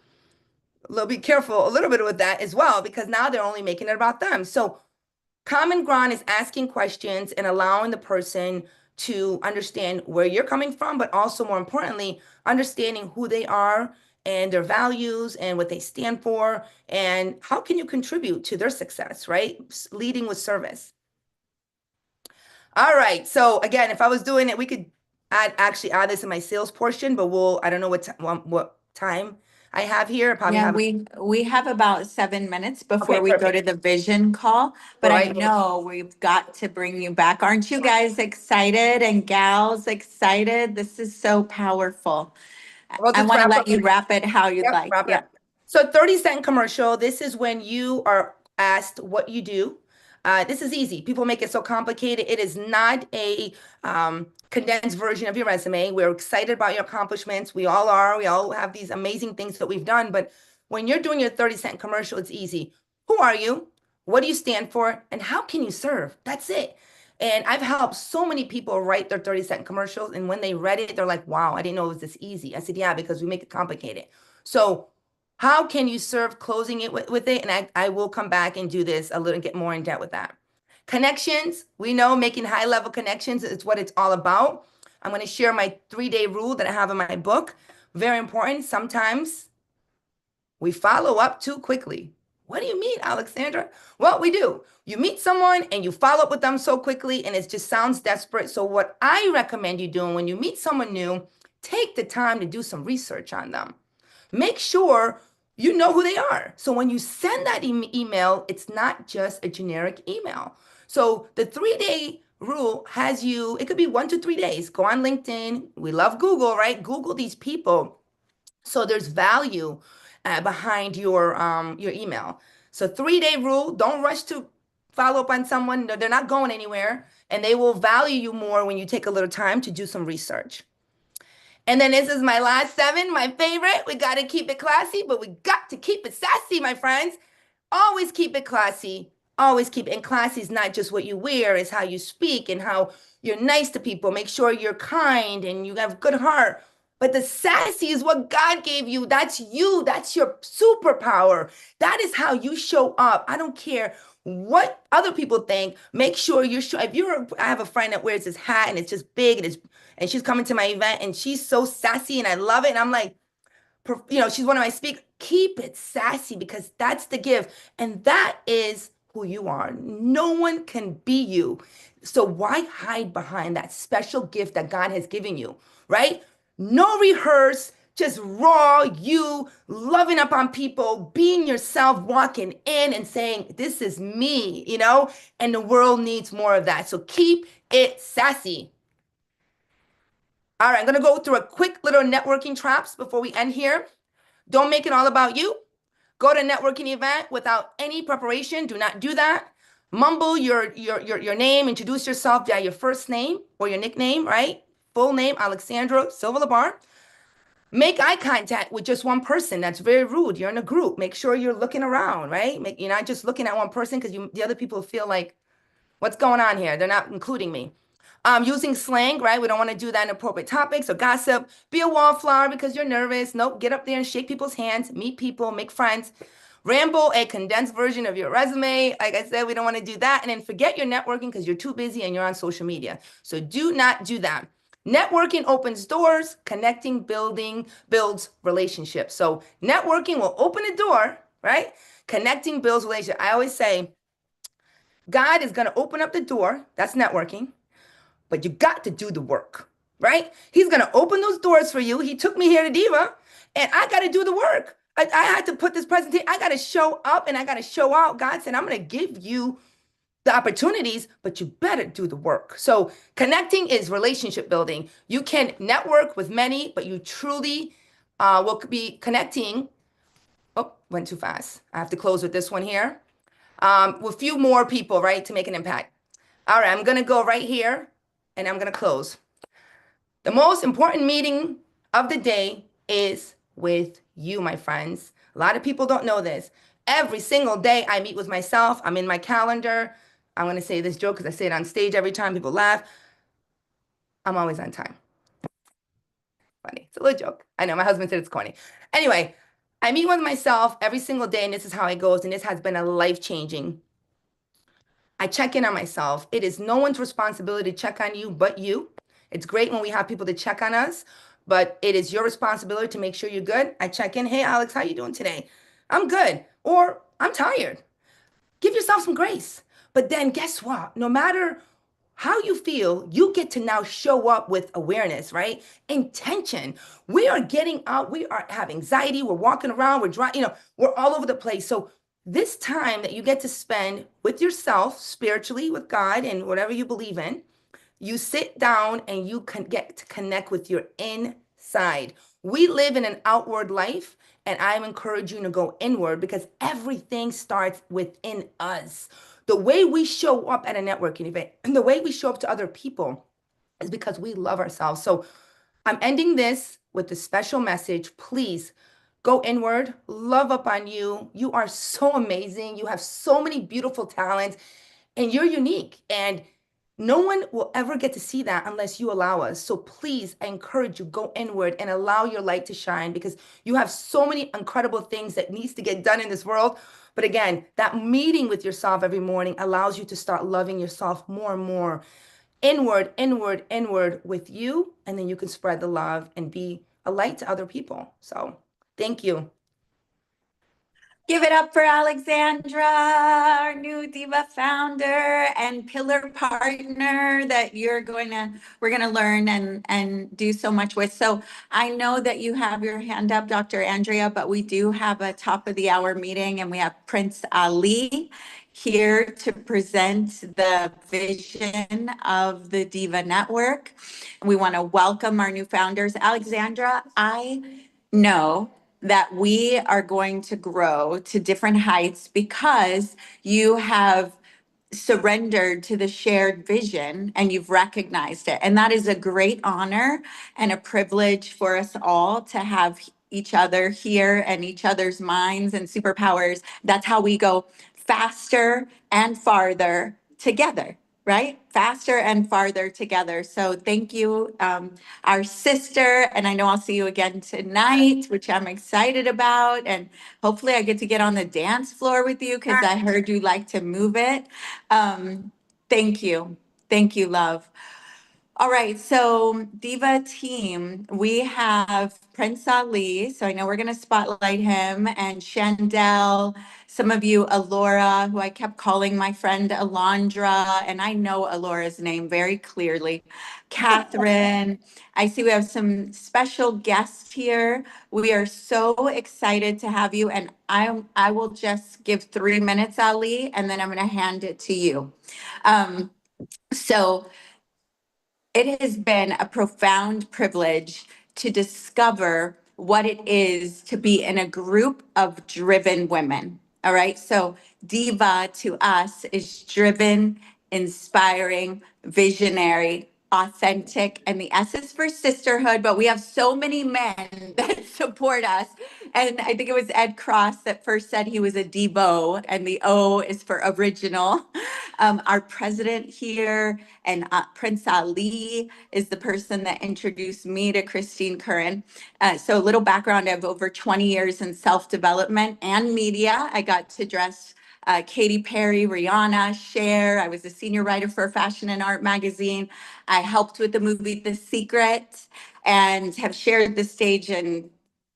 be careful a little bit with that as well, because now they're only making it about them. So common ground is asking questions and allowing the person to understand where you're coming from, but also more importantly, understanding who they are and their values and what they stand for and how can you contribute to their success, right? Leading with service. All right. So again, if I was doing it, we could actually add this in my sales portion, but I don't know what time I have here. Probably Yeah, have we have about 7 minutes before Okay, we go to perfect. the vision call, but I Right. know we've got to bring you back. Aren't you guys excited and gals excited? This is so powerful. We'll I just want to wrap let up. you wrap it how you'd Yep, like. wrap it Yeah. up. So 30-second commercial. This is when you are asked what you do. This is easy. People make it so complicated. It is not a condensed version of your resume. We're excited about your accomplishments. We all are. We all have these amazing things that we've done. But when you're doing your 30-second commercial, it's easy. Who are you? What do you stand for? And how can you serve? That's it. And I've helped so many people write their 30-second commercials. And when they read it, they're like, wow, I didn't know it was this easy. I said, yeah, because we make it complicated. So how can you serve closing it with it? And I will come back and do this a little, get more in depth with that. Connections, we know making high level connections is what it's all about. I'm going to share my 3-day rule that I have in my book. Very important. Sometimes we follow up too quickly. What do you mean, Alexandra? Well, we do. You meet someone and you follow up with them so quickly and it just sounds desperate. So what I recommend you doing when you meet someone new, take the time to do some research on them. Make sure you know who they are. So when you send that email, it's not just a generic email. So the 3-day rule has you, it could be 1 to 3 days. Go on LinkedIn. We love Google, right? Google these people. So there's value behind your email. So 3-day rule, don't rush to follow up on someone. They're not going anywhere and they will value you more when you take a little time to do some research. And then this is my last 7, my favorite. We got to keep it classy, but we got to keep it sassy, my friends. Always keep it classy. Always keep it. And classy is not just what you wear, it's how you speak and how you're nice to people. Make sure you're kind and you have a good heart. But the sassy is what God gave you. That's you. That's your superpower. That is how you show up. I don't care what other people think. Make sure you're sure. I have a friend that wears this hat and it's just big and she's coming to my event and she's so sassy and I love it. And I'm like, she's one of my speakers. Keep it sassy because that's the gift. And that is who you are. No one can be you. So why hide behind that special gift that God has given you, right? No rehearse, just raw, you loving up on people, being yourself, walking in and saying, this is me, and the world needs more of that. So keep it sassy. All right, I'm going to go through a quick little networking traps before we end here. Don't make it all about you. Go to a networking event without any preparation. Do not do that. Mumble your name. Introduce yourself by your first name or your nickname, right? Full name, Alexandra Silva Labarr. Make eye contact with just one person. That's very rude. You're in a group. Make sure you're looking around, right? You're not just looking at one person because the other people feel like, what's going on here? They're not including me. Using slang, right? We don't want to do that in appropriate topics or gossip. Be a wallflower because you're nervous. Nope. Get up there and shake people's hands, meet people, make friends. ramble a condensed version of your resume. Like I said, we don't want to do that. And then forget your networking because you're too busy and you're on social media. So do not do that. Networking opens doors, connecting, builds relationships. So networking will open a door, right? Connecting builds relationship. I always say, God is going to open up the door. That's networking. But you got to do the work, right? He's going to open those doors for you. He took me here to Diva, and I got to do the work. I had to put this presentation. I got to show up and I got to show out. God said, I'm going to give you the opportunities, but you better do the work. So connecting is relationship building. You can network with many, but you truly will be connecting. Oh, went too fast. I have to close with this one here. With a few more people, right, to make an impact. All right, I'm going to go right here and I'm going to close. The most important meeting of the day is with you, my friends. A lot of people don't know this. Every single day I meet with myself. I'm in my calendar. I'm going to say this joke because I say it on stage every time. People laugh. I'm always on time. Funny. It's a little joke. I know my husband said it's corny. Anyway, I meet with myself every single day, and this is how it goes. And this has been a life-changing. I check in on myself. It is no one's responsibility to check on you but you. It's great when we have people to check on us, but it is your responsibility to make sure you're good. I check in. Hey, Alex, how you doing today? I'm good. Or I'm tired. Give yourself some grace. But then guess what? No matter how you feel, you get to now show up with awareness, right? Intention. We are getting out. We have anxiety. We're walking around. We're driving. We're all over the place. So this time that you get to spend with yourself, spiritually, with God and whatever you believe in, you sit down and you can get to connect with your inside. We live in an outward life, and I'm encouraging you to go inward because everything starts within us. The way we show up at a networking event and the way we show up to other people is because we love ourselves. So I'm ending this with a special message. Please go inward, love up on you. You are so amazing. You have so many beautiful talents and you're unique. And no one will ever get to see that unless you allow us. So please, I encourage you, go inward and allow your light to shine because you have so many incredible things that needs to get done in this world. But again, that meeting with yourself every morning allows you to start loving yourself more and more. Inward, inward, inward with you. And then you can spread the love and be a light to other people. So thank you. Give it up for Alexandra, our new Diva founder and pillar partner that we're gonna learn and do so much with. So I know that you have your hand up, Dr. Andrea, but we do have a top of the hour meeting and we have Prince Ali here to present the vision of the Diva Network. We want to welcome our new founders. Alexandra, I know that we are going to grow to different heights because you have surrendered to the shared vision and you've recognized it. And that is a great honor and a privilege for us all to have each other here and each other's minds and superpowers. That's how we go faster and farther together. Right? Faster and farther together. So thank you, our sister. And I know I'll see you again tonight, which I'm excited about. And hopefully I get to get on the dance floor with you because I heard you like to move it. Thank you. Thank you, love. All right, so Diva team, we have Prince Ali. So I know we're going to spotlight him, and Chandel, some of you, Alora, who I kept calling my friend Alondra, and I know Alora's name very clearly. Catherine, I see we have some special guests here. We are so excited to have you, and I will just give 3 minutes, Ali, and then I'm going to hand it to you. So it has been a profound privilege to discover what it is to be in a group of driven women. All right. So Diva to us is driven, inspiring, visionary, authentic, and the S is for sisterhood. But we have so many men that support us And I think it was Ed Cross that first said he was a Debo, and the O is for original. Our president here and Prince Ali is the person that introduced me to Christine Curran. So a little background, I have over 20 years in self-development and media. I got to dress Katy Perry, Rihanna, Cher. I was a senior writer for Fashion and Art magazine. I helped with the movie The Secret and have shared the stage and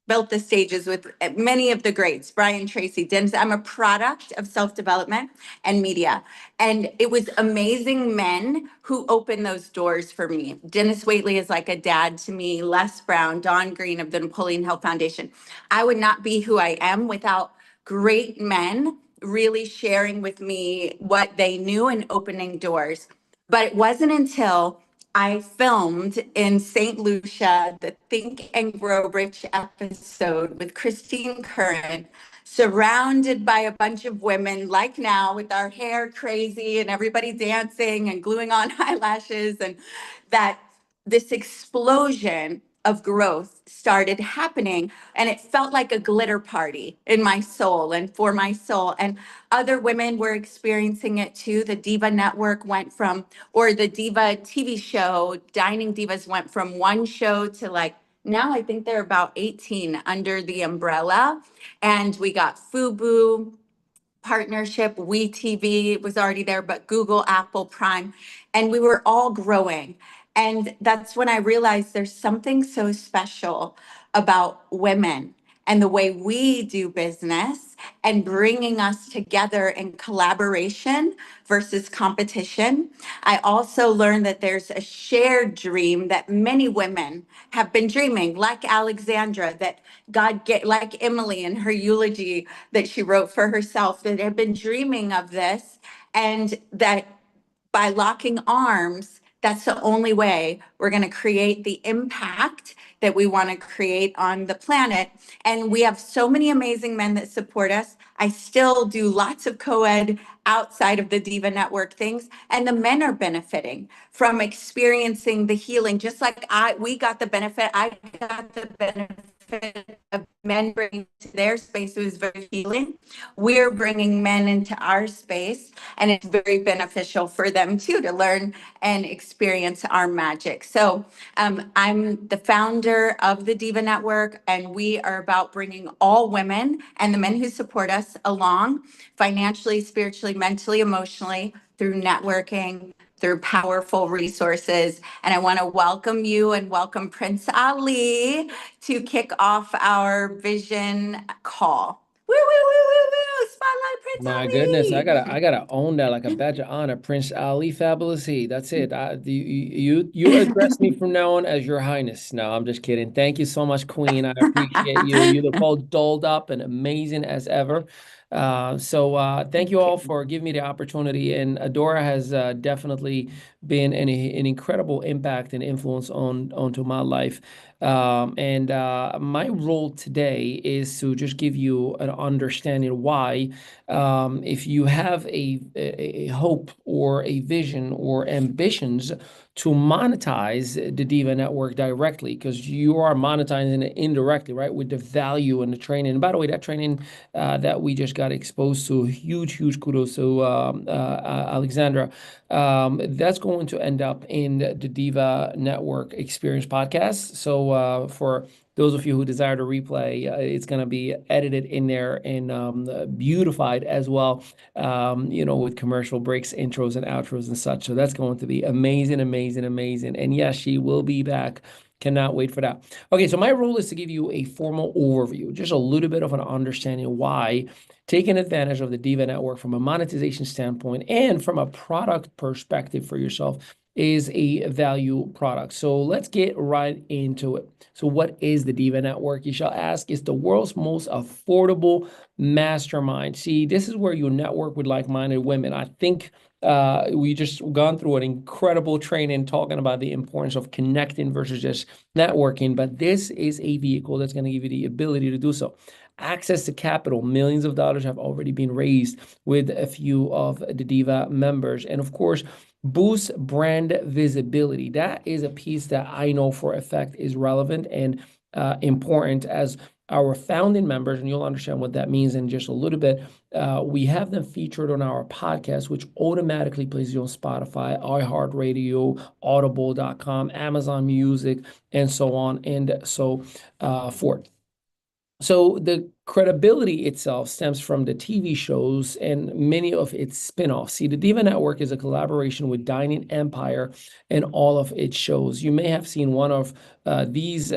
built the stages with many of the greats, Brian Tracy, Dennis. I'm a product of self-development and media. And it was amazing men who opened those doors for me. Dennis Waitley is like a dad to me, Les Brown, Don Green of the Napoleon Hill Foundation. I would not be who I am without great men really sharing with me what they knew and opening doors. But it wasn't until I filmed in St. Lucia the Think and Grow Rich episode with Christine Curran, surrounded by a bunch of women like now with our hair crazy and everybody dancing and gluing on eyelashes, and that this explosion of growth started happening, and it felt like a glitter party in my soul and for my soul. And other women were experiencing it too. The Diva Network went from, or the Diva TV show, Dining Divas, went from one show to like, now I think they're about 18 under the umbrella. And we got FUBU partnership, WeTV was already there, but Google, Apple, Prime, and we were all growing. And that's when I realized there's something so special about women and the way we do business and bringing us together in collaboration versus competition. I also learned that there's a shared dream that many women have been dreaming, like Alexandra, that God get, like Emily in her eulogy that she wrote for herself, that have been dreaming of this, and that by locking arms, that's the only way we're going to create the impact that we want to create on the planet. And we have so many amazing men that support us. I still do lots of co-ed outside of the Diva Network things, and the men are benefiting from experiencing the healing. Just like we got the benefit, I got the benefit of men bringing to their space. It was very healing. We're bringing men into our space, and it's very beneficial for them too to learn and experience our magic. So I'm the founder of the Diva Network, and we are about bringing all women and the men who support us along financially, spiritually, mentally, emotionally, through networking, through powerful resources. And I want to welcome you and welcome Prince Ali to kick off our vision call. Woo, woo, woo, woo, woo. Spotlight Prince My Ali. goodness, I gotta own that like a badge of honor. Prince Ali, fabulous. That's it. You address me from now on as Your Highness. No, I'm just kidding. Thank you so much, Queen. I appreciate you. You look all dolled up and amazing as ever. Thank you all for giving me the opportunity. And Adora has definitely been an incredible impact and influence onto my life. My role today is to just give you an understanding why, if you have a hope or a vision or ambitions to monetize the Diva Network directly, because you are monetizing it indirectly, right? With the value and the training. And by the way, that training that we just got exposed to, huge kudos to Alexandra. That's going to end up in the Diva Network Experience podcast. So for those of you who desire to replay, it's going to be edited in there and beautified as well, with commercial breaks, intros, and outros and such. So that's going to be amazing. And yes, she will be back. Cannot wait for that. Okay, so my role is to give you a formal overview, just a little bit of an understanding why taking advantage of the Diva Network from a monetization standpoint and from a product perspective for yourself is a value product. So let's get right into it. So what is the Diva Network, you shall ask? It's the world's most affordable mastermind. See, this is where you network with like-minded women. I think we just gone through an incredible training talking about the importance of connecting versus just networking, but this is a vehicle that's going to give you the ability to do so. Access to capital, millions of dollars have already been raised with a few of the Diva members. And of course, boost brand visibility. That is a piece that I know for a fact is relevant. And important as our founding members, and you'll understand what that means in just a little bit. We have them featured on our podcast, which automatically plays you on Spotify, iHeartRadio, Audible.com, Amazon Music, and so on and so forth. So the credibility itself stems from the TV shows and many of its spin-offs. See, the Diva Network is a collaboration with Dining Empire and all of its shows. You may have seen one of these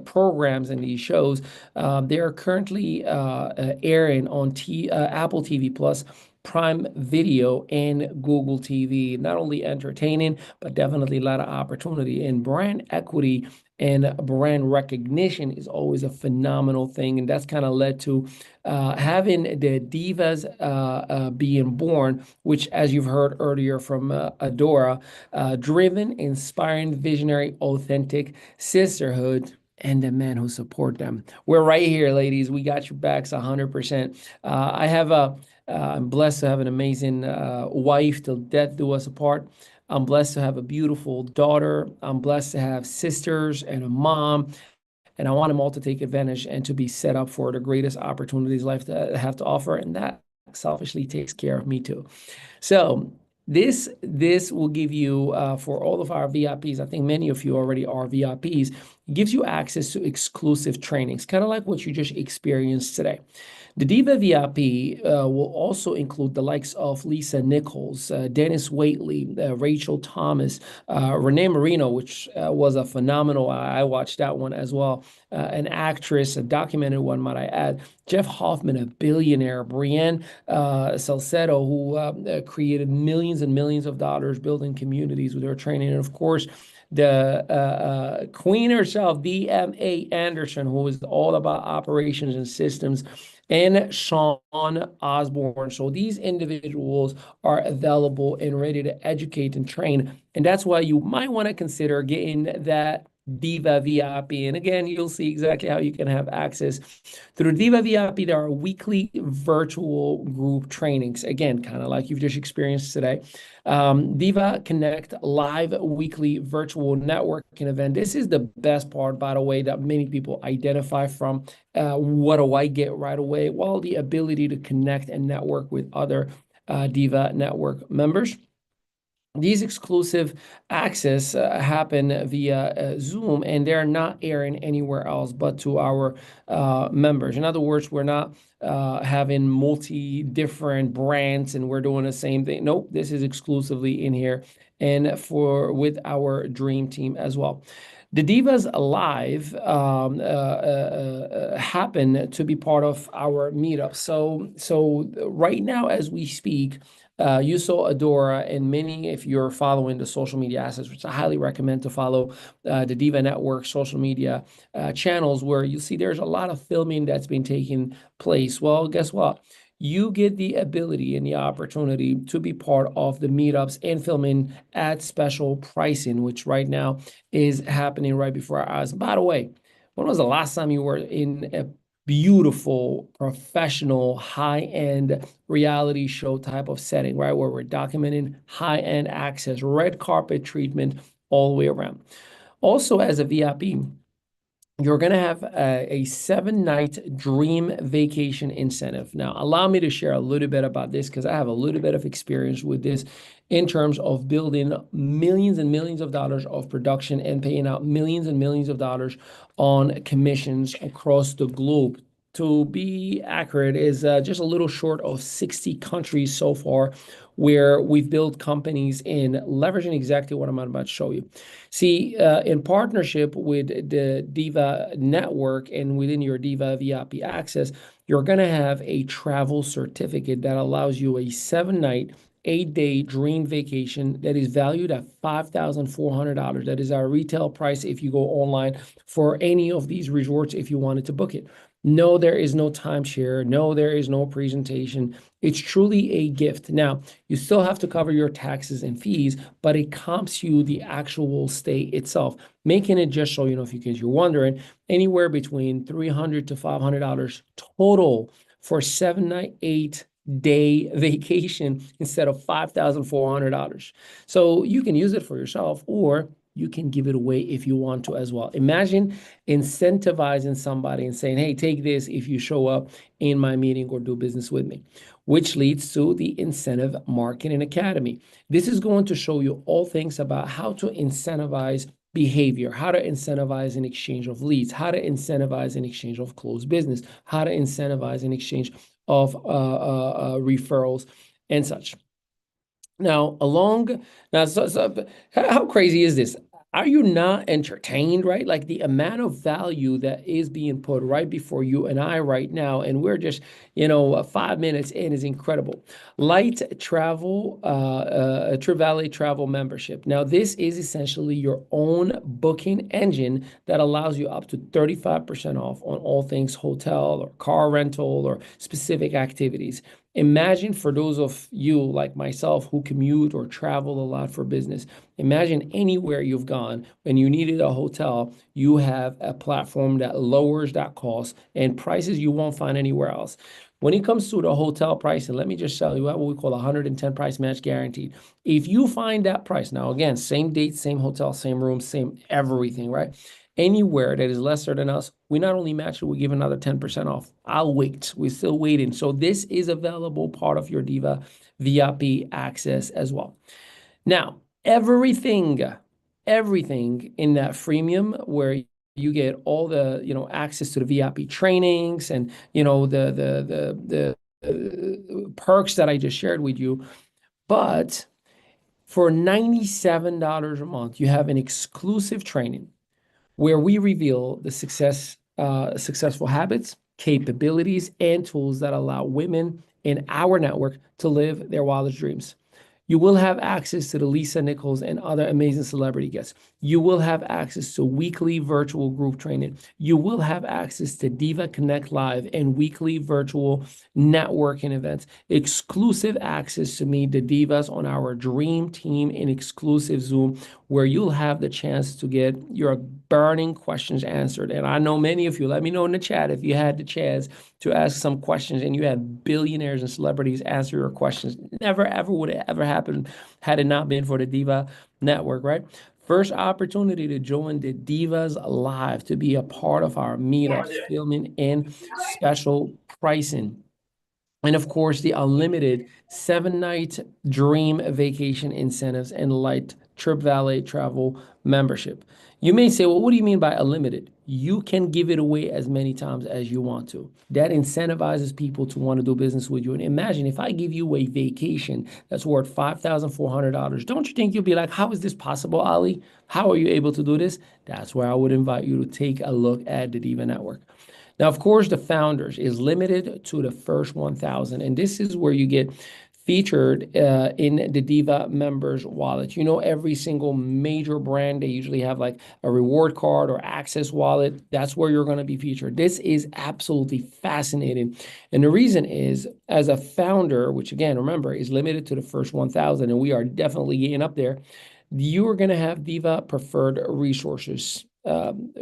programs and these shows. They are currently airing on Apple TV Plus, Prime Video, and Google TV. Not only entertaining, but definitely a lot of opportunity. And brand equity and brand recognition is always a phenomenal thing. And that's kind of led to having the divas being born, which, as you've heard earlier from Adora, driven, inspiring, visionary, authentic sisterhood, and the men who support them. We're right here, ladies. We got your backs 100%. I'm blessed to have an amazing wife till death do us apart. I'm blessed to have a beautiful daughter. I'm blessed to have sisters and a mom. And I want them all to take advantage and to be set up for the greatest opportunities life to have to offer. And that selfishly takes care of me too. So this will give you, for all of our VIPs, I think many of you already are VIPs, it gives you access to exclusive trainings, kind of like what you just experienced today. The Diva VIP will also include the likes of Lisa Nichols, Dennis Waitley, Rachel Thomas, Renee Marino, which was a phenomenal, I watched that one as well, an actress, a documented one, might I add, Jeff Hoffman, a billionaire, Brienne Salcedo, who created millions and millions of dollars building communities with her training, and of course, the queen herself, VMA Anderson, who is all about operations and systems, and Sean Osborne. So these individuals are available and ready to educate and train. And that's why you might want to consider getting that Diva VIP. And again, you'll see exactly how you can have access. Through Diva VIP, there are weekly virtual group trainings. Again, kind of like you've just experienced today. Diva Connect live weekly virtual networking event. This is the best part, by the way, that many people identify from. What do I get right away? Well, the ability to connect and network with other Diva Network members. These exclusive access happen via Zoom, and they're not airing anywhere else but to our members. In other words, we're not having different brands and we're doing the same thing. Nope, this is exclusively in here and with our dream team as well. The Divas Live happen to be part of our meetup. So right now, as we speak, you saw Adora, and many, if you're following the social media assets, which I highly recommend to follow the Diva Network social media channels, where you see there's a lot of filming that's been taking place. Well, guess what? You get the ability and the opportunity to be part of the meetups and filming at special pricing, which right now is happening right before our eyes. By the way, when was the last time you were in a beautiful, professional, high-end reality show type of setting, right? Where we're documenting high-end access, red carpet treatment all the way around. Also, as a VIP, you're going to have a 7-night dream vacation incentive. Now, allow me to share a little bit about this because I have a little bit of experience with this in terms of building millions and millions of dollars of production and paying out millions and millions of dollars on commissions across the globe. To be accurate, is just a little short of 60 countries so far where we've built companies in, leveraging exactly what I'm about to show you. See, in partnership with the Diva Network and within your Diva VIP access, you're going to have a travel certificate that allows you a 7-night, 8-day dream vacation that is valued at $5,400. That is our retail price if you go online for any of these resorts if you wanted to book it. No, there is no timeshare. No, there is no presentation. It's truly a gift. Now, you still have to cover your taxes and fees, but it comps you the actual stay itself, making it, just so you know, if you're wondering, anywhere between $300 to $500 total for 7-night, 8-day vacation instead of $5,400. So you can use it for yourself, or you can give it away if you want to as well. Imagine incentivizing somebody and saying, hey, take this if you show up in my meeting or do business with me, which leads to the Incentive Marketing Academy. This is going to show you all things about how to incentivize behavior, how to incentivize in exchange of leads, how to incentivize in exchange of closed business, how to incentivize in exchange of referrals and such. Now, how crazy is this? Are you not entertained, right? Like the amount of value that is being put right before you and I right now, and we're just, 5 minutes in is incredible. Light Travel, Trip Valley Travel Membership. Now, this is essentially your own booking engine that allows you up to 35% off on all things hotel or car rental or specific activities. Imagine for those of you like myself who commute or travel a lot for business, imagine anywhere you've gone when you needed a hotel, you have a platform that lowers that cost and prices you won't find anywhere else. When it comes to the hotel pricing, let me just tell you what we call 110 price match guaranteed. If you find that price, now again, same date, same hotel, same room, same everything, right? Anywhere that is lesser than us, we not only match it, we give another 10% off. I'll wait. We're still waiting. So this is available part of your Diva VIP access as well. Now, everything in that freemium where you get all the, access to the VIP trainings and, the perks that I just shared with you. But for $97 a month, you have an exclusive training where we reveal the successful habits, capabilities, and tools that allow women in our network to live their wildest dreams. You will have access to the Lisa Nichols and other amazing celebrity guests. You will have access to weekly virtual group training. You will have access to Diva Connect Live and weekly virtual networking events. Exclusive access to meet the divas on our dream team in exclusive Zoom, where you'll have the chance to get your burning questions answered. And I know many of you, let me know in the chat if you had the chance to ask some questions and you had billionaires and celebrities answer your questions. Never, ever would it ever happen had it not been for the Diva Network, right? First opportunity to join the Divas Live, to be a part of our meetups, filming, and special pricing. And of course, the unlimited 7-night dream vacation incentives and Light Trip Valley travel membership. You may say, well, what do you mean by unlimited? You can give it away as many times as you want to. That incentivizes people to want to do business with you. And imagine if I give you a vacation that's worth $5,400, don't you think you'll be like, how is this possible, Ali? How are you able to do this? That's where I would invite you to take a look at the Diva Network. Now, of course, the founders is limited to the first 1,000. And this is where you get featured in the Diva members wallet. Every single major brand, they usually have like a reward card or access wallet. That's where you're going to be featured. This is absolutely fascinating. And the reason is, as a founder, which again, remember, is limited to the first 1,000, and we are definitely getting up there, you are going to have Diva preferred resources.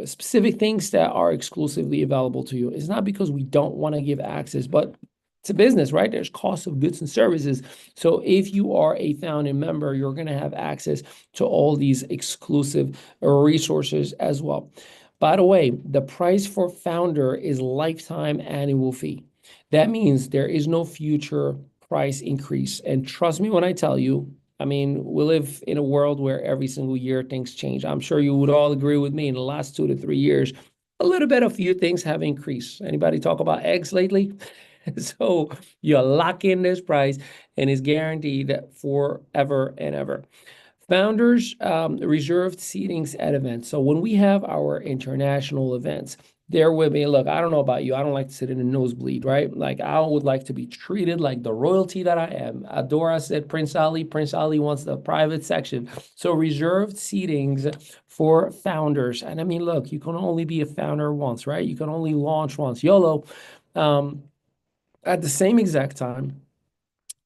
Specific things that are exclusively available to you. It's not because we don't want to give access, but it's a business, right? There's cost of goods and services. So if you are a founding member, you're going to have access to all these exclusive resources as well. By the way, the price for founder is lifetime annual fee. That means there is no future price increase. And trust me when I tell you, we live in a world where every single year things change. I'm sure you would all agree with me in the last 2 to 3 years, a few things have increased. Anybody talk about eggs lately? So you lock in this price and it's guaranteed forever and ever. Founders reserved seatings at events. So when we have our international events, there will be, look, I don't know about you, I don't like to sit in a nosebleed, right? Like I would like to be treated like the royalty that I am. Adora said Prince Ali wants the private section. So reserved seatings for founders. And look, you can only be a founder once, right? You can only launch once, YOLO. At the same exact time,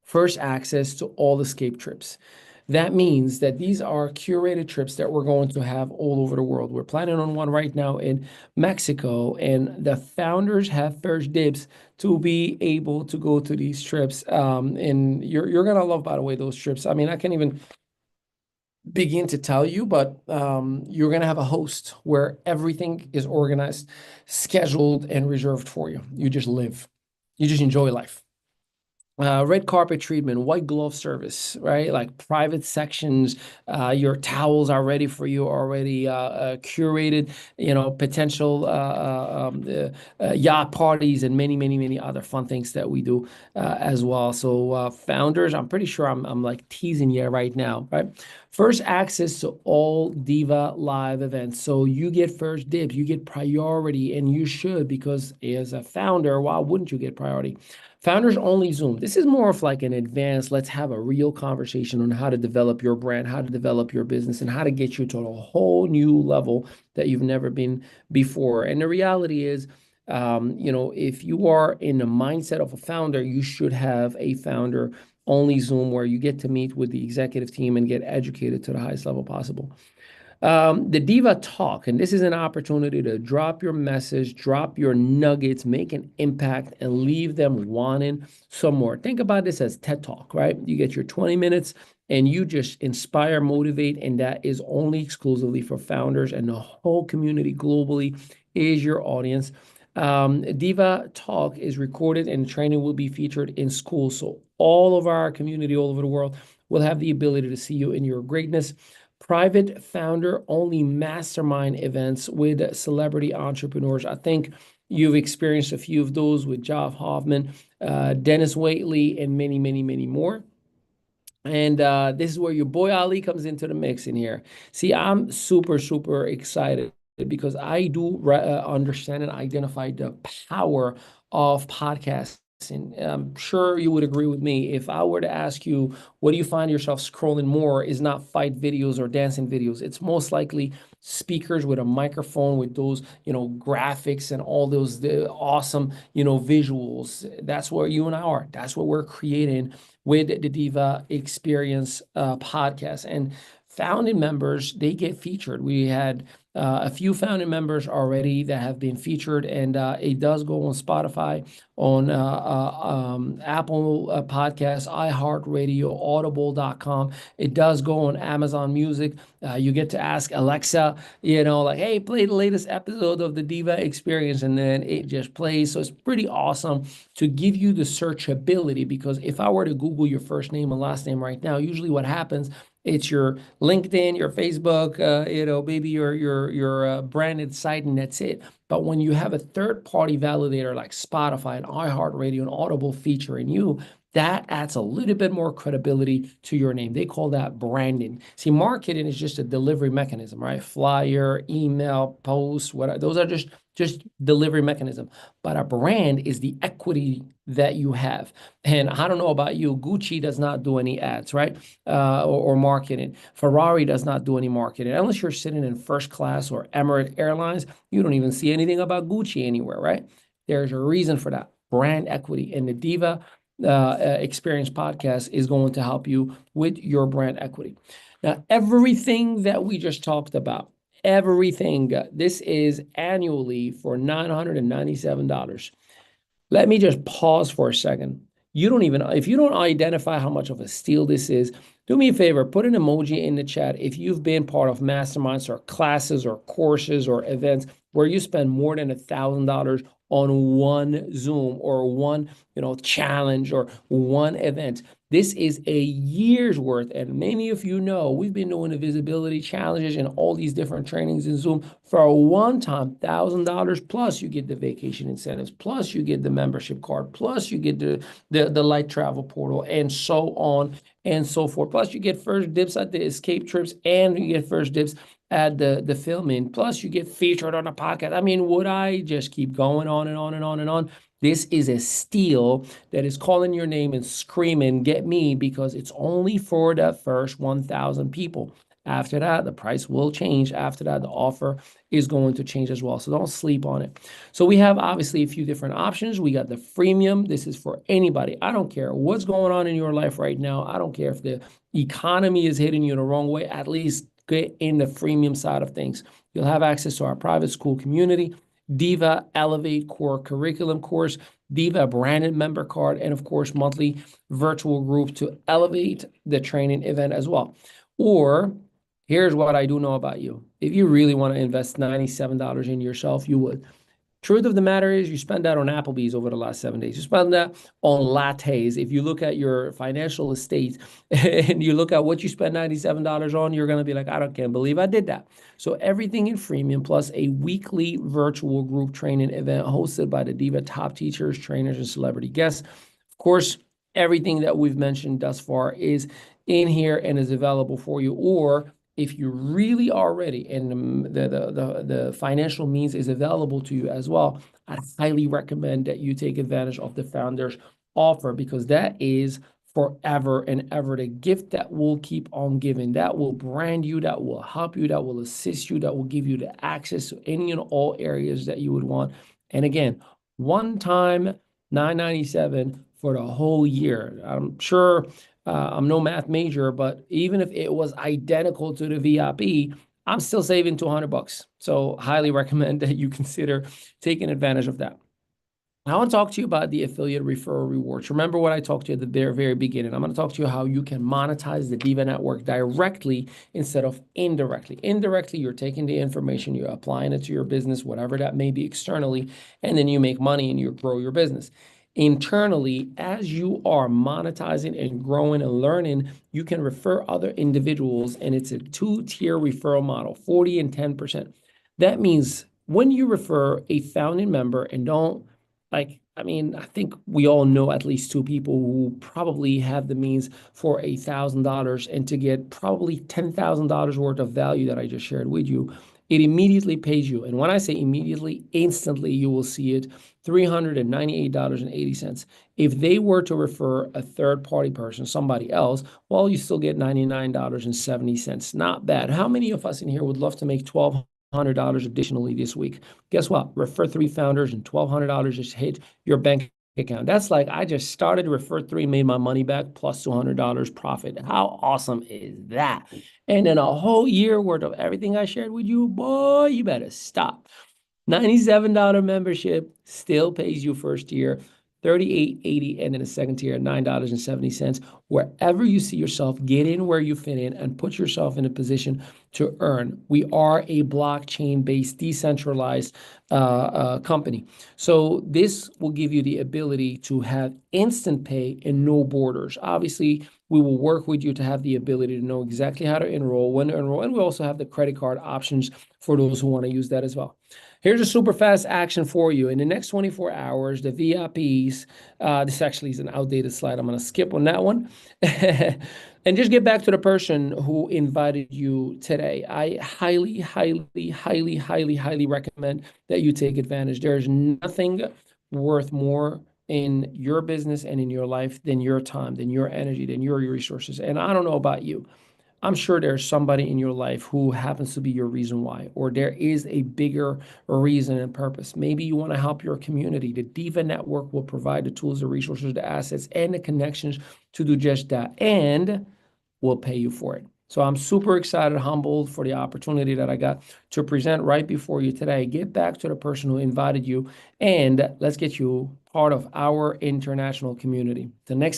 first access to all escape trips. That means that these are curated trips that we're going to have all over the world. We're planning on one right now in Mexico, and the founders have first dibs to be able to go to these trips. And you're going to love, by the way, those trips. I can't even begin to tell you, but you're going to have a host where everything is organized, scheduled, and reserved for you. You just live. You just enjoy life. Red carpet treatment, white glove service, right? Like private sections, your towels are ready for you, already curated, potential yacht parties and many, many, many other fun things that we do as well. So founders, I'm pretty sure I'm like teasing you right now, right? First access to all Diva live events. So you get first dibs, you get priority, and you should, because as a founder, why wouldn't you get priority? Founders only Zoom. This is more of like an advanced, let's have a real conversation on how to develop your brand, how to develop your business, and how to get you to a whole new level that you've never been before. And the reality is, if you are in the mindset of a founder, you should have a founder only Zoom where you get to meet with the executive team and get educated to the highest level possible. The Diva Talk, and this is an opportunity to drop your message, drop your nuggets, make an impact, and leave them wanting some more. Think about this as TED Talk, right? You get your 20 minutes and you just inspire, motivate, and that is only exclusively for founders, and the whole community globally is your audience. Diva Talk is recorded and training will be featured in schools. So all of our community all over the world will have the ability to see you in your greatness. Private founder only mastermind events with celebrity entrepreneurs. I think you've experienced a few of those with Joff Hoffman, Dennis Waitley, and many, many, many more. And this is where your boy Ali comes into the mix in here. See, I'm super, super excited because I do understand and identify the power of podcasts. And I'm sure you would agree with me if I were to ask you, what do you find yourself scrolling more, is not fight videos or dancing videos. It's most likely speakers with a microphone with those, graphics and all those awesome, visuals. That's where you and I are. That's what we're creating with the Diva Experience podcast. And founding members, they get featured. We had a few founding members already that have been featured, and it does go on Spotify, on Apple Podcasts, iHeartRadio, Audible.com. It does go on Amazon Music. You get to ask Alexa, like, hey, play the latest episode of the Diva Experience, and then it just plays. So it's pretty awesome to give you the searchability, because if I were to Google your first name and last name right now, usually what happens, it's your LinkedIn, your Facebook, maybe your branded site, and that's it. But when you have a third-party validator like Spotify and iHeartRadio and Audible featuring you, that adds a little bit more credibility to your name. They call that branding. See, marketing is just a delivery mechanism, right? Flyer, email, post, whatever. Those are just delivery mechanism. But a brand is the equity that you have. And I don't know about you, Gucci does not do any ads, right? Or marketing. Ferrari does not do any marketing. Unless you're sitting in first class or Emirates Airlines, you don't even see anything about Gucci anywhere, right? There's a reason for that. Brand equity. And the Diva Experience podcast is going to help you with your brand equity. Now, everything that we just talked about, everything, this is annually for $997. Let me just pause for a second. If you don't identify how much of a steal this is, do me a favor, put an emoji in the chat if you've been part of masterminds or classes or courses or events where you spend more than $1,000 on one Zoom or one, challenge or one event. This is a year's worth. And many of you know, we've been doing the visibility challenges and all these different trainings in Zoom for a one-time $1,000, plus you get the vacation incentives, plus you get the membership card, plus you get the light travel portal, and so on and so forth. Plus you get first dibs at the escape trips, and you get first dibs at the filming. Plus you get featured on a podcast. I mean, would I just keep going on and on and on and on? This is a steal that is calling your name and screaming, get me, because it's only for the first 1,000 people. After that, the price will change. After that, the offer is going to change as well. So don't sleep on it. So we have obviously a few different options. We got the freemium. This is for anybody. I don't care what's going on in your life right now. I don't care if the economy is hitting you the wrong way. At least get in the freemium side of things. You'll have access to our private school community, Diva Elevate Core Curriculum course, Diva branded member card, and of course, monthly virtual group to elevate the training event as well. Or Here's what I do know about you. If you really want to invest $97 in yourself, you would. Truth of the matter is you spend that on Applebee's over the last 7 days. You spend that on lattes. If you look at your financial estate and you look at what you spend $97 on, you're going to be like, can't believe I did that. So everything in freemium plus a weekly virtual group training event hosted by the Diva top teachers, trainers, and celebrity guests. Of course, everything that we've mentioned thus far is in here and is available for you. Or if you really are ready and the financial means is available to you as well, I highly recommend that you take advantage of the founders offer, because that is forever and ever the gift that will keep on giving, that will brand you, that will help you, that will assist you, that will give you the access to any and all areas that you would want. And again, one time $997 for the whole year. I'm sure I'm no math major, but even if it was identical to the VIP, I'm still saving $200. So highly recommend that you consider taking advantage of that. I want to talk to you about the affiliate referral rewards. Remember what I talked to you at the very, very beginning. I'm going to talk to you how you can monetize the Diva Network directly instead of indirectly. Indirectly, you're taking the information, you're applying it to your business, whatever that may be externally, and then you make money and you grow your business. Internally, as you are monetizing and growing and learning, you can refer other individuals, and it's a two-tier referral model, 40 and 10%. That means when you refer a founding member and don't, I think we all know at least two people who probably have the means for $1,000 and to get probably $10,000 worth of value that I just shared with you. It immediately pays you. And when I say immediately, instantly, you will see it, $398.80. If they were to refer a third-party person, somebody else, well, you still get $99.70. Not bad. How many of us in here would love to make $1,200 additionally this week? Guess what? Refer 3 founders and $1,200 just hit your bank account. That's like I just started, refer 3, made my money back plus $200 profit. How awesome is that? And then a whole year worth of everything I shared with you, boy, you better stop. $97 membership still pays you first year, $38.80, and then the second tier, $9.70. Wherever you see yourself, get in where you fit in and put yourself in a position to earn. We are a blockchain-based, decentralized company. So this will give you the ability to have instant pay and no borders. Obviously, we will work with you to have the ability to know exactly how to enroll, when to enroll, and we also have the credit card options for those who want to use that as well. Here's a super fast action for you. In the next 24 hours, the VIPs, this actually is an outdated slide. I'm going to skip on that one. And just get back to the person who invited you today. I highly, highly, highly, highly, highly recommend that you take advantage. There's nothing worth more in your business and in your life than your time, than your energy, than your resources. And I don't know about you. I'm sure there's somebody in your life who happens to be your reason why, or there is a bigger reason and purpose. Maybe you want to help your community. The Diva Network will provide the tools, the resources, the assets, and the connections to do just that, and will pay you for it. So I'm super excited, humbled for the opportunity that I got to present right before you today. Get back to the person who invited you, and let's get you part of our international community. The next